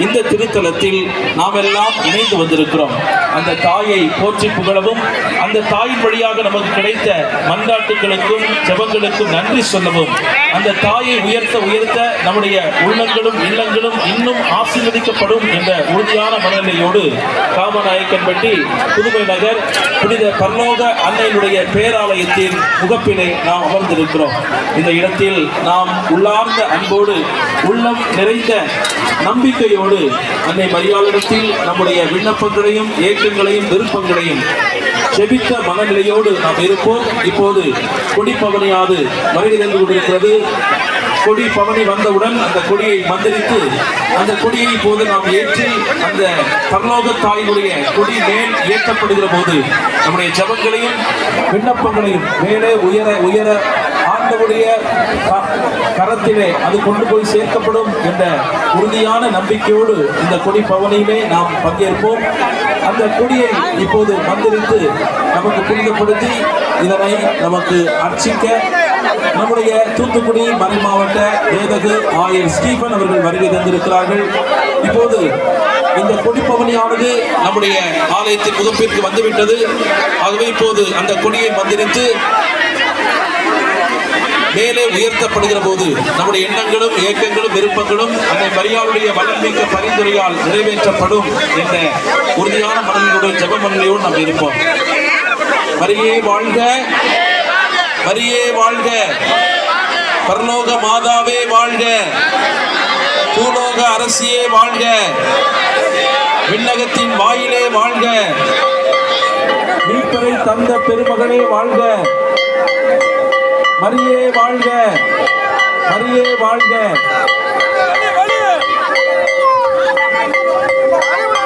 இந்த திருத்தலத்தில் நாம் எல்லாம் இணைந்து வந்திருக்கிறோம். அந்த தாயை போற்றி புகழவும், அந்த தாயின் வழியாக நமக்கு கிடைத்த மன்றாட்டுகளுக்கும் ஜெபங்களுக்கும் நன்றி சொல்லவும், அந்த தாயை உயர்த்த உயர்த்த நம்முடைய உள்ளங்களும் இல்லங்களும் இன்னும் ஆசீர்வதிக்கப்படும் என்ற உறுதியான மனநிலையோடு காமநாயக்கன்பட்டி புதுமை நகர் புனித பரலோக அன்னையினுடைய பேராலயத்தின் முகப்பினை நாம் அமர்ந்திருக்கிறோம். இந்த இடத்தில் நாம் உள்ளார்ந்த அன்போடு உள்ளம் நிறைந்த நம்பிக்கையோடு அன்னை மரியாளிடத்தில் நம்முடைய விண்ணப்பங்களையும் ஏக்கங்களையும் விருப்பங்களையும் செபித்த மனநிலையோடு நாம் இருப்போம். இப்போது கொடிப்பவனியாது வருகை தந்து கொண்டிருக்கிறது. கொடி பவனி வந்தவுடன் அந்த கொடியை மந்திரித்து அந்த கொடியை இப்போது நாம் ஏற்றி அந்த பரலோக தாயினுடைய கொடி மேல் ஏற்றப்படுகிற போது நம்முடைய ஜெபங்களையும் விண்ணப்பங்களையும் மேலே உயர உயர ஆண்டவருடைய கரத்திலே அது கொண்டு போய் சேர்க்கப்படும் என்ற உறுதியான நம்பிக்கையோடு இந்த கொடி பவனியிலே நாம் பங்கேற்போம். அந்த கொடியை இப்போது மந்திரித்து நமக்கு புரிதப்படுத்தி இதனை நமக்கு அர்ச்சிக்க நம்முடைய தூத்துக்குடி மறை மாவட்ட வேதகு ஆயர் ஸ்டீபன் அவர்கள் வருகை தந்திருக்கிறார்கள். இப்போது இந்த கொடிப்பவனியானது நம்முடைய ஆலயத்தின் முகப்பிற்கு வந்துவிட்டது. ஆகவே இப்போது அந்த கொடியை மந்திரித்து மேலே உயர்த்தப்படுகிற போது நம்முடைய எண்ணங்களும் ஏக்கங்களும் விருப்பங்களும் அந்த மரியாளுடைய வளர்மிக்க பரிந்துரையால் நிறைவேற்றப்படும் என்ற உறுதியான மனநிலையோடு ஜெப மனநிலையோடு நாம் இருப்போம். மரியே வாழ்க, மரியே வாழ்க, பரலோக மாதாவே வாழ்க, பூலோக அரசியே வாழ்க, விண்ணகத்தின் வாயிலே வாழ்க, மீட்பரை தந்த பெருமகனே வாழ்க, மரியே வாழ்க, மரியே வாழ்க.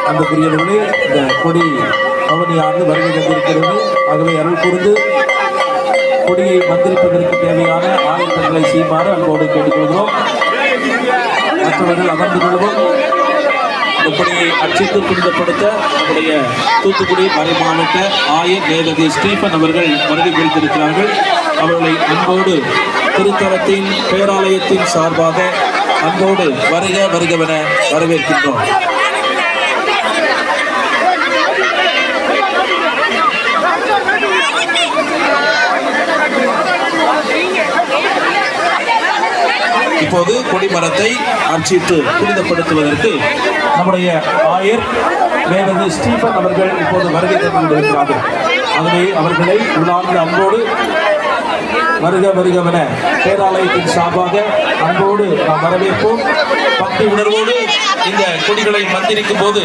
அந்த பிரியவர்களே, இந்த கொடி பவனியானது வருகை தந்திருக்கிறது. ஆகவே அருள் கூர்ந்து கொடியை மந்திரிப்பதற்கு தேவையான ஆயுதங்களை செய்யுமாறு அன்போடு கேட்டுக்கொள்கிறோம். மற்றவர்கள் அமர்ந்து கொள்வோம். கொடியை அர்ச்சித்து புனிதப்படுத்த நம்முடைய தூத்துக்குடி மறை மாவட்ட ஆயர் வேதகி ஸ்டீபன் அவர்கள் வருகை புரிந்திருக்கிறார்கள். அவர்களை அன்போடு திருத்தலத்தின் பேராலயத்தின் சார்பாக அன்போடு வருக வருகவென வரவேற்கின்றோம். இப்போது கொடிமரத்தை அர்ச்சித்து புனிதப்படுத்துவதற்கு நம்முடைய ஆயர் வேதகு ஸ்டீபன் அவர்கள் இப்போது வருகை தந்து கொண்டிருக்கிறார்கள். ஆகவே அவர்களை உள்ளார்ந்த அன்போடு வருக வருகவென பேராலயத்தின் சார்பாக அன்போடு நாம் வரவேற்போம். பக்தி உணர்வோடு இந்த கொடிகளை மந்திரிக்கும் போது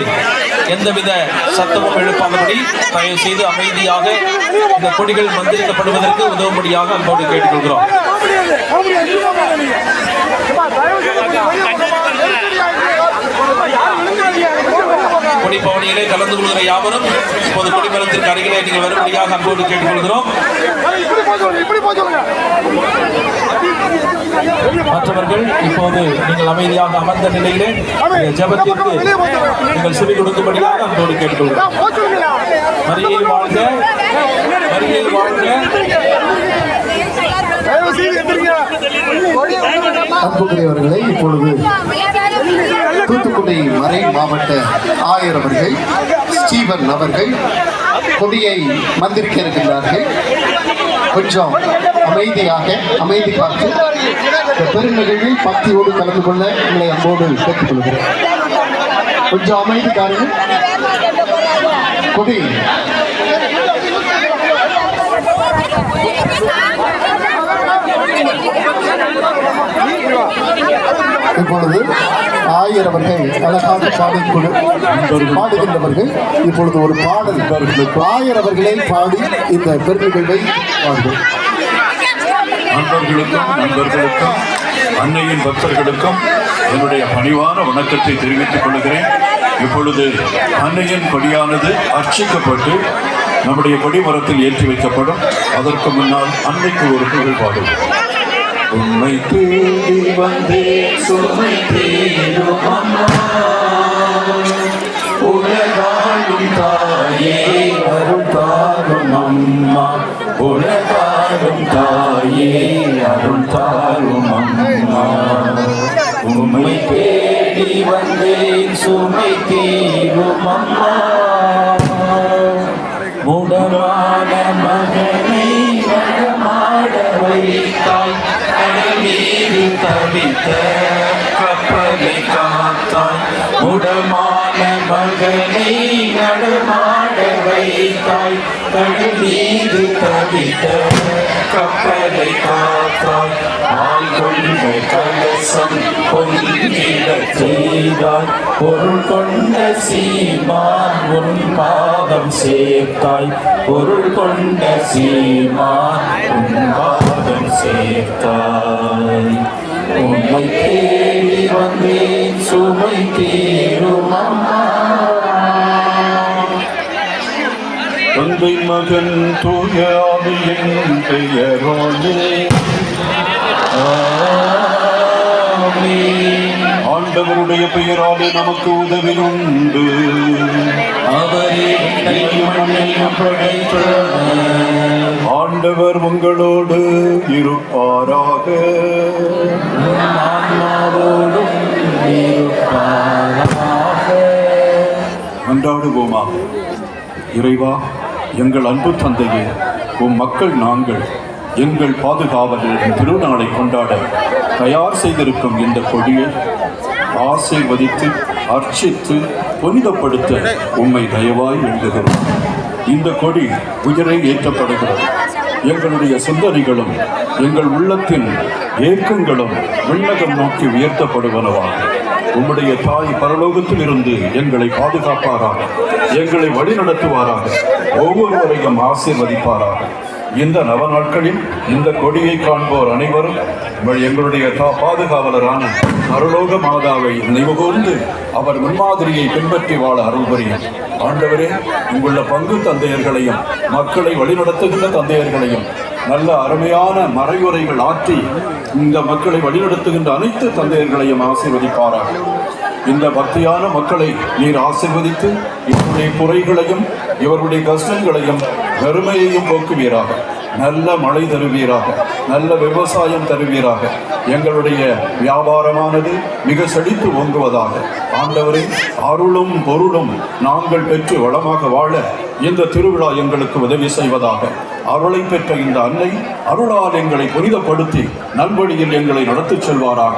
எந்தவித சத்தமும் எழுப்பாதபடி தயவு செய்து அமைதியாக இந்த கொடிகள் மந்திரிக்கப்படுவதற்கு உதவும்படியாக அன்போடு கேட்டுக்கொள்கிறோம். கொடிப்பவனியிலே கலந்து கொள்கிற யாவரும் இப்போது கொடிமரத்திற்கு அருகிலே நீங்கள் வரும்படியாக அன்போடு கேட்டுக்கொள்கிறோம். மற்றவர்கள் இப்போது நீங்கள் அமைதியாக அமர்ந்த நிலையிலே ஜெபத்திற்கு நீங்கள் செவி கொடுக்கும்படியாக அன்போடு கேட்டுக்கொள்கிறோம். மரியே வாழ்க, மரியே வாழ்க. அன்புக்குரியவர்களை இப்பொழுது தூத்துக்குடி மறை மாவட்ட ஆயர் அவர்கள் ஸ்டீவன் அவர்கள் கொடியை மந்திரிக்க இருக்கின்றார்கள். கொஞ்சம் அமைதி காத்து இந்த பெருநிகழ்வில் பக்தியோடு கலந்து கொள்ள உங்களை அன்போடு கேட்டுக்கொள்கிறேன். கொஞ்சம் அமைதி காருங்கள். கொடி இப்பொழுது ஆயர் அவர்கள் அழகாக பாடுகின்றவர்கள் இப்பொழுது ஒரு பாடல் ஆயர் அவர்களை பாடி இந்த பெருநிகழ்வை பாடுவோம். நண்பர்களுக்கும் அன்னையின் பக்தர்களுக்கும் என்னுடைய பணிவான வணக்கத்தை தெரிவித்துக் கொள்கிறேன். இப்பொழுது அன்னையின் கொடியானது அர்ச்சிக்கப்பட்டு நம்முடைய கொடிமரத்தில் ஏற்றி வைக்கப்படும். அதற்கு முன்னால் அன்னைக்கு ஒரு புகழ் பாடும். உம்மை தேடி வந்தே சுமை தேடும் அம்மா, உலகாளும் தாயே அருள் தாரும் அம்மா, உலகாளும் தாயே அருள் தாரும் அம்மா. உம்மை தேடி வந்தேன் சுமை தீரும் அம்மா, முடமான மகனை நடமாட வைத்தாய், கடல் மீது தவித்த கப்பலை காத்தாய். முடமான மகனை நடமாட வைத்தாய், கடல் மீது தவித்த கப்பலை காத்தாய். ஆள் கொண்ட கலசம் பொங்கிடச் செய்தாய், பொருள் கொண்ட சீமான் உன் பாதம் சேர்த்தாய், பொருள் கொண்ட சீமான் உன் பாதம் சேர்த்தாய். உம்மை தேடி வந்தேன் சுமை தீரும் அம்மா. தந்தை மகன் தூய ஆவியின் பெயராலே ஆண்டவருடைய பெயராலே நமக்கு உதவி உண்டு. ஆண்டவர் உங்களோடு இருப்பாராக. கொண்டாடுவோமா. இறைவா, எங்கள் அன்பு தந்தையே, உம் மக்கள் நாங்கள் எங்கள் பாதுகாவலரின் திருநாளை கொண்டாட தயார் செய்திருக்கும் இந்த கொடியை ஆசீர்வதித்து அர்ச்சித்து புனிதப்படுத்த உம்மை தயவாய் வேண்டுகிறோம். இந்த கொடி உயிரை ஏற்றப்படுகிறது. எங்களுடைய சிந்தனைகளும் எங்கள் உள்ளத்தின் ஏக்கங்களும் விண்ணகம் நோக்கி உயர்த்தப்படுவனவாக. உம்முடைய தாய் பரலோகத்தில் இருந்து எங்களை பாதுகாப்பாராக, எங்களை வழிநடத்துவாராக, ஒவ்வொருவரையும் ஆசீர்வதிப்பாராக. இந்த நவ நாட்களில் இந்த கொடியை காண்போர் அனைவரும் எங்களுடைய பாதுகாவலரான பரலோக மாதாவை நினைவுகூர்ந்து அவர் முன்மாதிரியை பின்பற்றி வாழ அருள் புரியும். ஆண்டவரே, உங்களுள்ள பங்கு தந்தையர்களையும் மக்களை வழிநடத்துகின்ற தந்தையர்களையும் நல்ல அருமையான மறைவுரைகள் ஆற்றி இந்த மக்களை வழிநடத்துகின்ற அனைத்து தந்தையர்களையும் ஆசீர்வதிப்பாராக. இந்த பக்தியான மக்களை நீர் ஆசீர்வதித்து இவருடைய குறைகளையும் இவருடைய கஷ்டங்களையும் வறுமையையும் போக்குவீராக. நல்ல மழை தருவீராக, நல்ல விவசாயம் தருவீராக. எங்களுடைய வியாபாரமானது மிக செழித்து ஓங்குவதாக. ஆண்டவரே, அருளும் பொருளும் நாங்கள் பெற்று வளமாக வாழ இந்த திருவிழா எங்களுக்கு உதவி செய்வதாக. அருளை பெற்ற இந்த அன்னை அருளால் எங்களை புனிதப்படுத்தி நல்வழியில் எங்களை நடத்திச் செல்வாராக.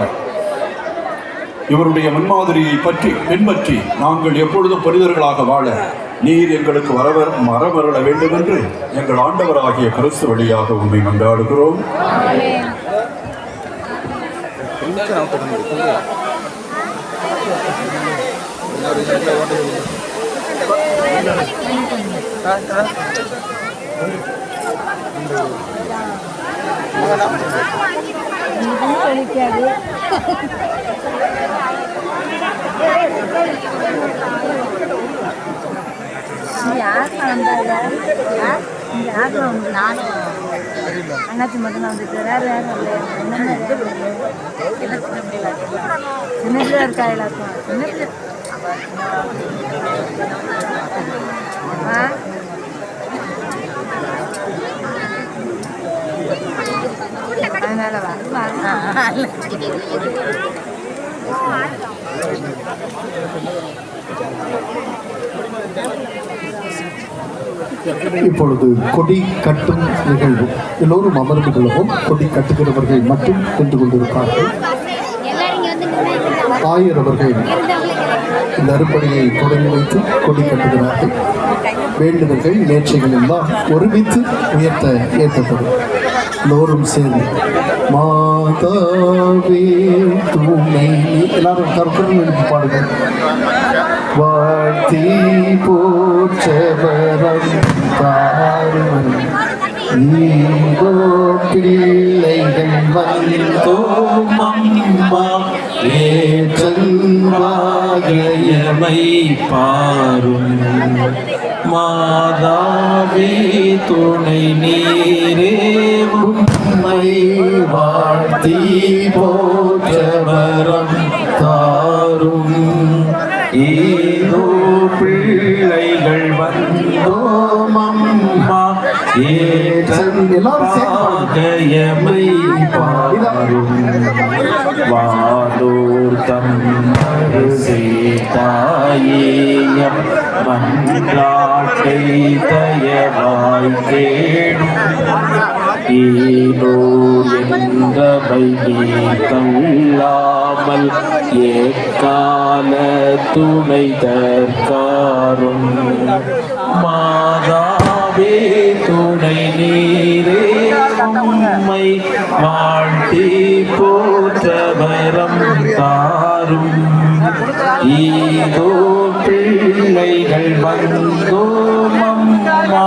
இவருடைய முன்மாதிரியை பின்பற்றி நாங்கள் எப்பொழுதும் புனிதர்களாக வாழ நீர் எங்களுக்கு மரமருள வேண்டும் என்று எங்கள் ஆண்டவராகிய கிறிஸ்து வழியாக உண்மை மன்றாடுகிறோம். நானும் அண்ணாச்சி மட்டும் தான் வந்துட்டு வேறு யாரும் இல்லை. சின்னதாக இருக்கா எல்லாருக்கும் சின்ன அதனால வா இப்பொழுது கொடி கட்டும் நிகழ்வு. எல்லோரும் அமர்ந்து கொள்ளவும். கொடி கட்டுகிறவர்கள் மட்டும் சென்று கொண்டிருப்பார்கள். ஆயர் அவர்கள் இந்த அறுப்படையை தொடங்கி வைத்து கொடி கட்டுகிறார்கள். வேண்டுதல்கள் நேர்ச்சைகள் எல்லாம் ஒருமித்து உயர்த்த ஏற்றப்படும். எல்லோரும் சேர்ந்து மாதாவே துணை, எல்லாரும் கற்கரும் எழுதி பாடுங்கள். வாழ்த்தி போற்றவரம் தாரும் நீரோ பிள்ளைகள் வந்தோம் அம்மா ஏற்றன்பாகையமை பாரும் மாதாவே துணை நீரே உம்மை வாழ்த்தி போற்றவரம் தாரும் ஏதோ பிள்ளைகள் வந்தோம் அம்மா ஏற்றன்பாகையமை பாரும் வாதோர் தம்மரசே தாயேயம் மன்றாட்டை தயவாய் கேடும் ஏனோ என்றவை தள்ளாமல் ஏக்கால துணை தற்காரும் மாதாவே துணை நீரே உம்மை வாழ்த்தி போற்றவரம் தாரும் ஈதோ பிள்ளைகள் வந்தோம் அம்மா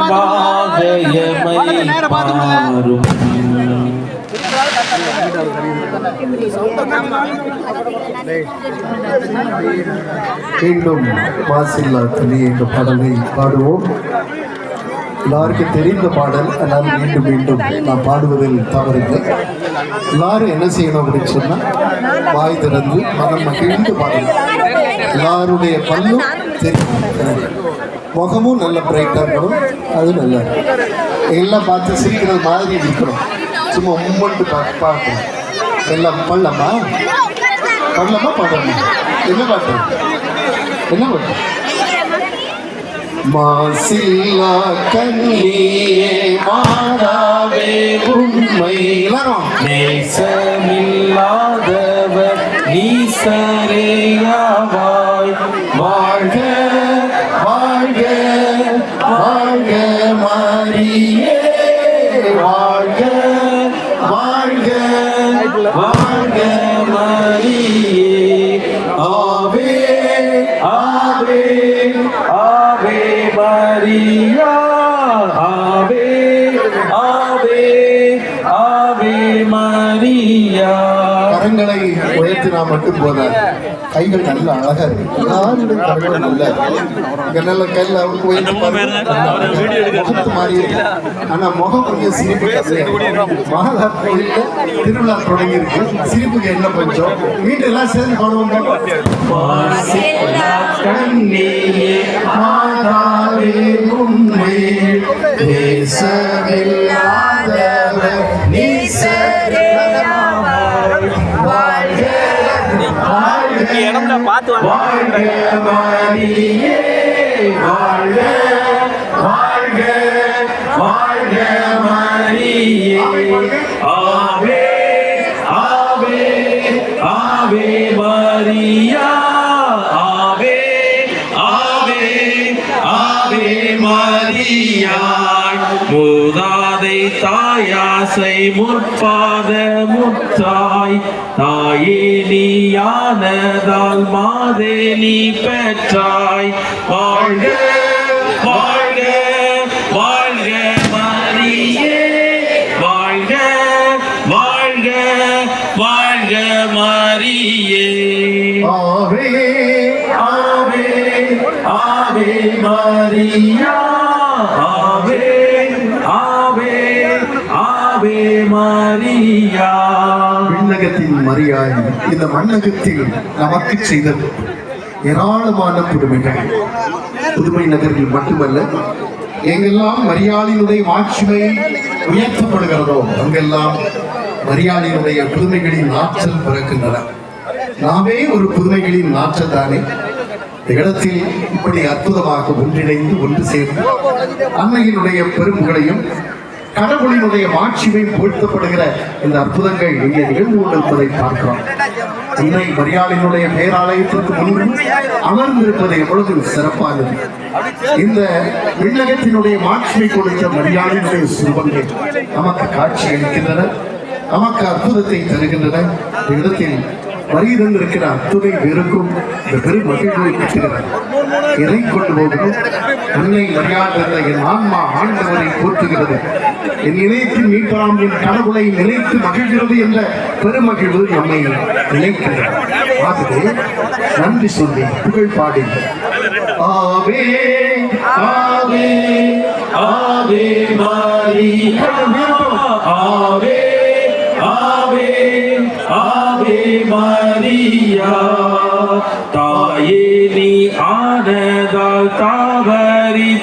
ஏற்றன்பாகையமை பாரும். மீண்டும் மாசில்லா துணி என்ற பாடலை பாடுவோம். எல்லாருக்கும் தெரிந்த பாடல், அதனால் மீண்டும் மீண்டும் நான் பாடுவதில் தவறில்லை. எல்லாரும் என்ன செய்யணும் அப்படின்னு சொன்னால் வாய் திறந்து மனம் மகிழ்ந்து பாடணும். எல்லாருடைய பல்லும் தெரியும், முகமும் நல்ல பிரைட்டாக இருக்கணும். அது நல்லா எல்லாம் பார்த்து சிரிக்கிறது மாதிரி இருக்கணும். சும்மா உம்மன்ட்டு பார்க்கணும். எல்லாம் பண்ணலாமா பாடணும். என்ன பாட்டு என்ன பாட்டு? மாசில்லா கண்ணியே மாறாவே உண்மை எல்லாரும் நேசமில்லாதவர் நீசரேயாவாய் வாழ்க வாழ்க வாழ்க மாரியே வாழ்க வாழ்க வாழ்க மாரியே ஆவே ஆவே ஆவே மரியா ஆவே ஆவே ஆவே மரியா. கரங்களை உயர்த்தினா மட்டும் போதாது, கைகள் நல்ல அழகா இருக்கு. எல்லாருடைய கரங்களும் நல்ல இங்க நல்ல கையில உயர்த்தி முகத்து மாறி இருக்கு. ஆனா முகம் கொஞ்சம் சிரிப்பு மாதா கோயில்ல திருவிழா தொடங்கி இருக்கு. சிரிப்புக்கு என்ன பஞ்சம்? வீட்டு எல்லாம் சேர்ந்து பாடுவோம். கண்ணியே மாதாவே உண்மை தேசமில்லாதவர் நீசரேயாவாய் வாழ்க வாழ்க வாழ்க மரியே வாழ்க வாழ்க வாழ்க மரியே ஆவே ஆவே ஆவே மரியா ஆவே ஆவே ஆவே மரியா. மூதாதை தாயாசை முற்பாத முற்றாய் தாயே நீயானதால் மாதே நீ பெற்றாய் வாழ்க வாழ்க வாழ்க மரியே வாழ்க வாழ்க வாழ்க மரியே ஆவே ஆவே ஆவே மரியா ஆவே ஆவே ஆவே மரியா. விண்ணகத்தின் மரியாய் இந்த மண்ணகத்தில் நமக்கு செய்தது ஏராளமான புதுமைகள். புதுமை நகரில் மட்டுமல்ல, எங்கெல்லாம் மரியாளினுடைய மாட்சிமை உயர்த்தப்படுகிறதோ அங்கெல்லாம் மரியாளினுடைய புதுமைகளின் ஆற்றல் பிறக்கின்றன. நாமே ஒரு புதுமைகளின் மாற்றத்தானே இந்த இடத்தில் இப்படி அற்புதமாக ஒன்றிணைந்து ஒன்று சேர்ந்து அன்னையினுடைய பெரும்புகளையும் கடவுளினுடைய மாட்சிமையும் போழ்த்தப்படுகிற இந்த அற்புதங்கள் இங்கே நிகழ்ந்து கொண்டிருப்பதை பார்க்கிறோம். அன்னை மரியாளினுடைய பேராலயத்திற்கு முன்பு அமர்ந்திருப்பது எவ்வளவு சிறப்பானது. இந்த விண்ணகத்தினுடைய மாட்சிமை கொடுத்த மரியாளினுடைய சுரூபங்கள் நமக்கு காட்சி அளிக்கின்றன, நமக்கு அற்புதத்தை தருகின்றன. இந்த இடத்தில் வரியிலிருந்து இருக்கிற அத்துணை பேருக்கும் இந்த பெரும் மகிழ்வை பெற்றுகிறார். இதை கொண்டு போகிறோம். அன்னை மரியாதை என் ஆன்மா ஆண்டவரை போற்றுகிறது, என் இணையத்தின் மீட்பராம் என் கடவுளை நினைத்து மகிழ்கிறது என்ற பெருமகிழ்வு நம்மை நினைக்கிறது. ஆகவே நன்றி சொல்லி புகழ் பாடி ஆவே ஆவே ஆவே மரியா ஆவே ஆவே ஆவே மரியா தாயே நீ ஆனதால் தாவரித்தன்மேல்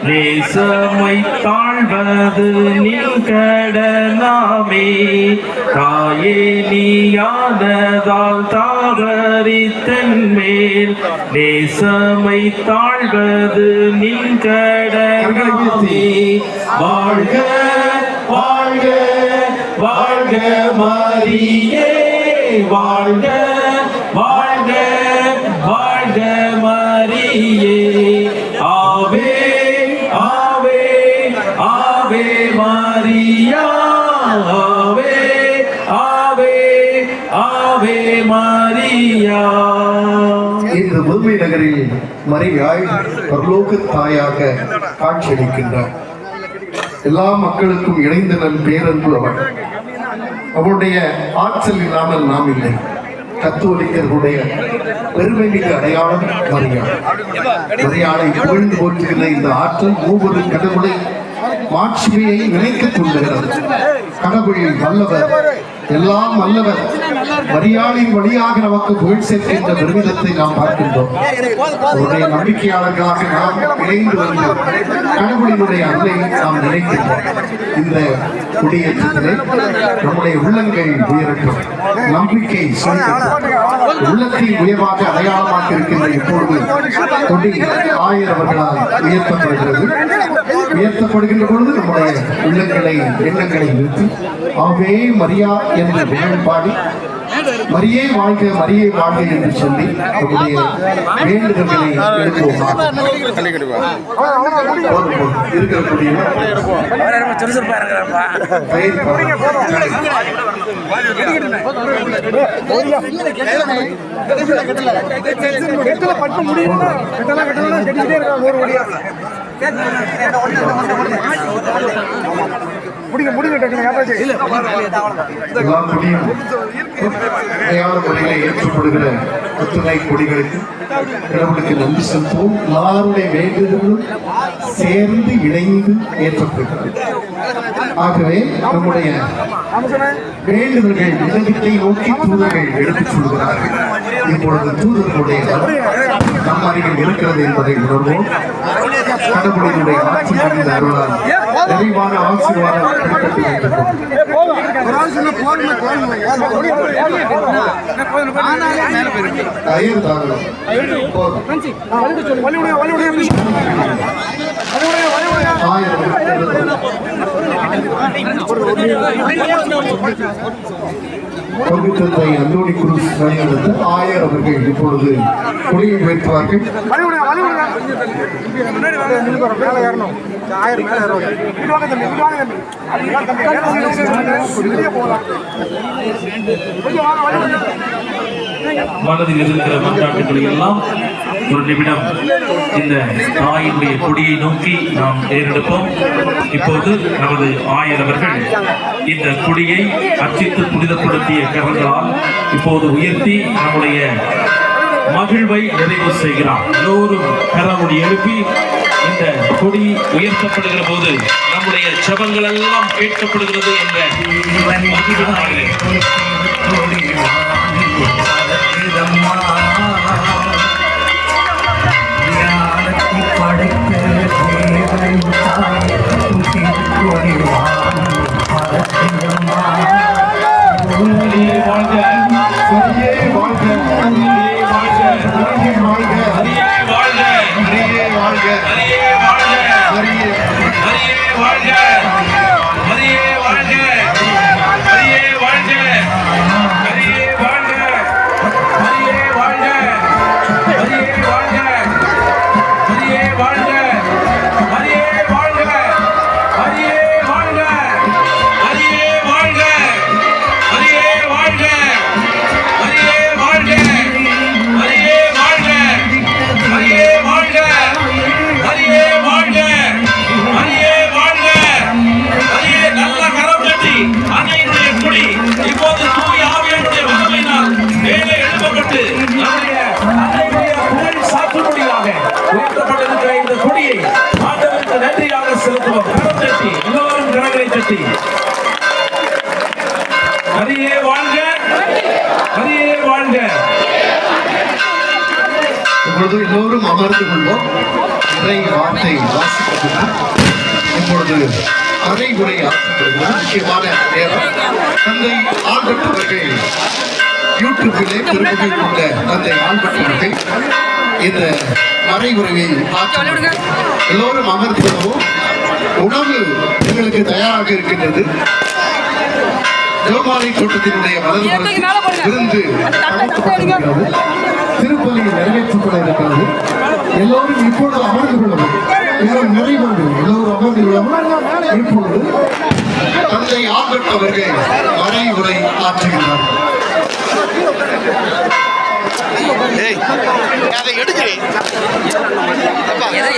நேசமை தாழ்வது நின் கடனாமே. தாயே நீ ஆனதால் தாவரித்தன்மேல் நேசமை தாழ்வது நின் கடனாமே. வாழ்க வாழ்க வாழ்க மரியே வாழ்க வாழ்க வாழ்க மரியே. ஆவே ஆவே ஆவே மரியா ஆவே ஆவே ஆவே மரியா. இன்று மும்பை நகரில் மரியாள் பரலோக தாயாக காட்சியளிக்கின்றார். எல்லா மக்களுக்கும் இணைந்த நல் பேரன்பு அவள். அவருடைய ஆற்றல் இல்லாமல் நாம் இல்லை. கத்தோலிக்கர்களுடைய பெருமை மிகு அடையாளம் மரியாள். மரியாளை புகழ்ந்து போற்றுகிற இந்த ஆற்றல் ஒவ்வொரு கடவுளை மாட்சிமையை நினைக்கத் தூண்டுகிறது. கடவுள் வல்லவர், எல்லாம் வல்லவர். மரியாளின் வழியாக நமக்கு புகழ் சேர்க்கின்ற பெருமிதத்தை நாம் பார்க்கின்றோம். அவருடைய நம்பிக்கையாளர்களாக நாம் இணைந்து வந்து கடவுளினுடைய அருளை நாம் நினைக்கின்றோம். இந்த குடியேற்றத்திலே நம்முடைய உள்ளங்கள் உயரட்டும், நம்பிக்கை உள்ளத்தை உயர்வாக அடையாளமாக இருக்கின்ற இப்பொழுது கொடி ஆயிரவர்களால் உயர்த்தப்படுகிறது. உயர்த்தப்படுகின்ற பொழுது நம்முடைய உள்ளங்களை எண்ணங்களை நிறுத்தி ஆவே மரியா என்று புகழ் பாடி மரியே வாழ்க மரியே வாழ்க என்று சொல்லி நம்முடைய வேண்டுதல்களை எழுப்புவோமா. இருக்கக்கூடிய ஏற்றப்படுகிற அத்துணை கொடிகளுக்கு கடவுளுக்கு நன்றி செலுத்துவோம். எல்லாருடைய வேண்டுதலும் சேர்ந்து இணைந்து ஏற்றப்படுகிறது. ஆகவே நம்முடைய வேண்டுதல்கள் உலகத்தை நோக்கி தூதர்கள் எடுத்துச் சொல்கிறார்கள். இப்பொழுது தூதர்களுடைய நம் அருகில் இருக்கிறது என்பதை உணர்வோம். கடவுளினுடைய ஆட்சி முடிந்த அருளால் நிறைவான ஆசீர்வாதம் பங்குத்தந்தை அந்தோணி குரூஸ் வழிநடத்த ஆயர் அவர்கள் இப்பொழுது கொடியை வைப்பார்கள். மனதில் இருக்கிற மன்றாட்டுகளை எல்லாம் ஒரு நிமிடம் இந்த தாயினுடைய கொடியை நோக்கி நாம் ஏறெடுப்போம். இப்போது நமது ஆயர் அவர்கள் இந்த கொடியை அர்ச்சித்து புனிதப்படுத்திய கரங்களால் இப்போது உயர்த்தி நம்முடைய மகிழ்வை நிறைவு செய்கிறார். எல்லோரும் கரமுடி எழுப்பி இந்த கொடி உயர்த்தப்படுகிற போது நம்முடைய ஜெபங்கள் எல்லாம் கேட்கப்படுகிறது என்ற வாழ்க தட்டி மரியே வாழ்க, மரியே வாழ்க. இப்பொழுது எல்லோரும் அமர்ந்து கொள்வோம். இறை வார்த்தை வாசிக்கப்பட்டு இப்பொழுது அரைகுறை ஆற்றப்படுகிறது. முக்கியமான நேரம். தந்தை ஆல்பர்ட் அவர்கள் யூடியூபிலே பெருமைகள் கொண்ட தந்தை ஆல்பர்ட் அவர்கள் இந்த அரைகுறையை ஆற்ற எல்லோரும் அமர்ந்து கொள்ளவும். உணவு எங்களுக்கு தயாராக இருக்கின்றது. ஜோமாலை தோட்டத்தினுடைய விருந்து திருப்பலியில் நிறைவேற்றப்பட இருக்கிறது. எல்லோரும் இப்பொழுது அமர்ந்து கொள்ளவும். நேரம் நிறைவு. எல்லோரும் அமர்ந்து கொள்ளவும். இப்பொழுது தந்தை ஆல்பர்ட் அவர்கள் அரைகுறை ஆற்றுகிறார். அதை எடுக்கிறேன்.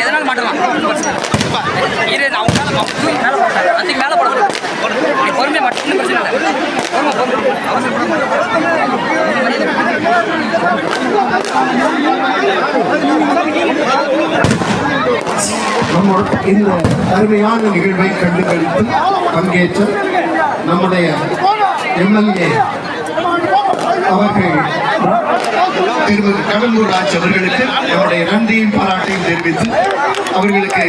எதனால மாட்டலாம் அதுக்கு மேலே போடணும். பொறுமையாக மட்டும் பிரச்சனை இந்த அருமையான நிகழ்வை கண்டுகளித்து பங்கேற்ற நம்முடைய எம்எல்ஏ அவர்கள் திருமதி கடலூர் ராஜ் அவர்களுக்கு நம்முடைய நன்றியும் பாராட்டையும் தெரிவித்து அவர்களுக்கு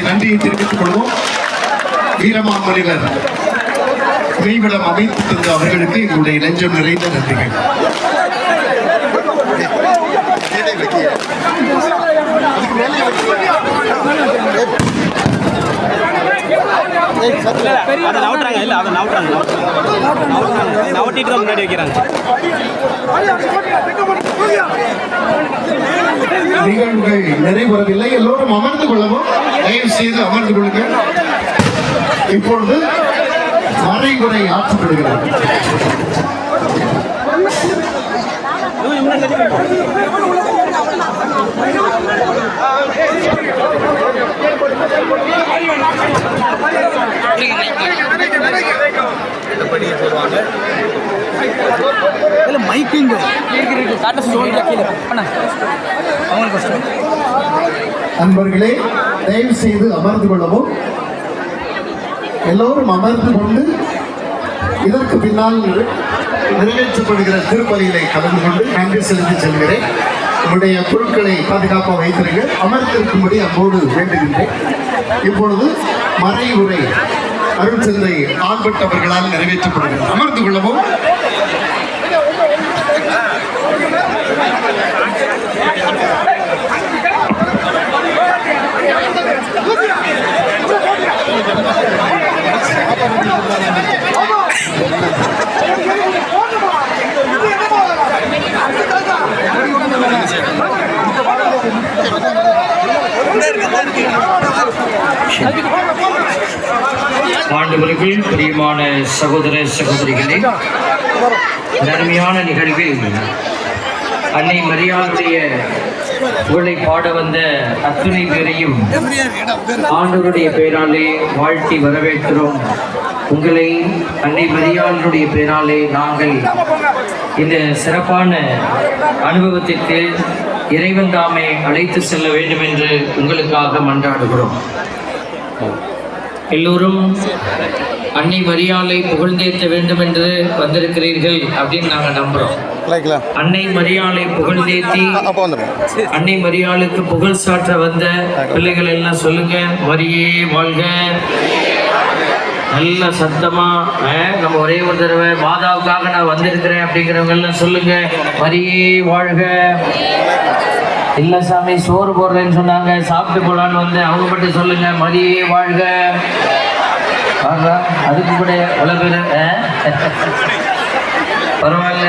நன்றியை தெரிவித்துக் கொள்வோம். வீரமாமணிவர் மெய்விடம் அமைத்து தந்த அவர்களுக்கு எங்களுடைய நெஞ்சம் நிறைந்த நன்றிகள். நிகழ்வுகள் நிறைவேறவில்லை. எல்லோரும் அமர்ந்து கொள்ளவும். தயவு செய்து அமர்ந்து கொள்ளுங்கள். இப்பொழுது அரைகுறை ஆற்றப்படுகிறது. அன்பர்களே, தயவு செய்து அமர்ந்து கொள்ளவும். எல்லோரும் அமர்ந்து கொண்டு இதற்கு பின்னால் நிறைவேற்றப்படுகிற திருப்பலிகளை கலந்து கொண்டு நன்றி செலுத்தி செல்கிறேன். உங்களுடைய பொருட்களை பாதுகாப்பாக வைத்திருங்கள். அமர்ந்திருக்கும்படி அம்மோடு வேண்டுகின்றேன். இப்பொழுது மறைவுரை அருட்தந்தை ஆல்பர்ட் அவர்களால் நிறைவேற்றப்படுகிறது. அமர்ந்து கொள்ளவும். ஆண்டவருக்குள் பிரியமான சகோதர சகோதரிகளே, அருமையான நிகழ்வில் அன்னை மரியாளுடைய புகழை பாட வந்த அத்துணை பேரையும் ஆண்டவருடைய பெயராலே வாழ்த்தி வரவேற்கிறோம். உங்களை அன்னை மரியாளுடைய பெயராலே நாங்கள் இந்த சிறப்பான அனுபவத்திற்கு இறைவன் தாமே அழைத்து செல்ல வேண்டும் என்று உங்களுக்காக மன்றாடுகிறோம். எல்லோரும் அன்னை மரியாளை புகழ்ந்தேற்ற வேண்டும் என்று வந்திருக்கிறீர்கள் அப்படின்னு நாங்கள் நம்புறோம். அன்னை மரியாளை புகழ்ந்தேத்தி அன்னை மரியாளுக்கு புகழ் சாற்ற வந்த பிள்ளைகள் எல்லாம் சொல்லுங்க, மரியே வாழ்க. நல்ல சத்தமா நம்ம ஒரே ஒரு தடவை மாதாவுக்காக நான் வந்திருக்கிறேன் அப்படிங்கிறவங்க எல்லாம் சொல்லுங்க, மரியே வாழ்க. இல்ல சாமி சோறு போடுறேன்னு சொன்னாங்க, சாப்பிட்டு போலான்னு வந்தேன், அவங்க மட்டும் சொல்லுங்க, மரியே வாழ்க. அதுக்கு கூட பல பேர் பரவாயில்ல.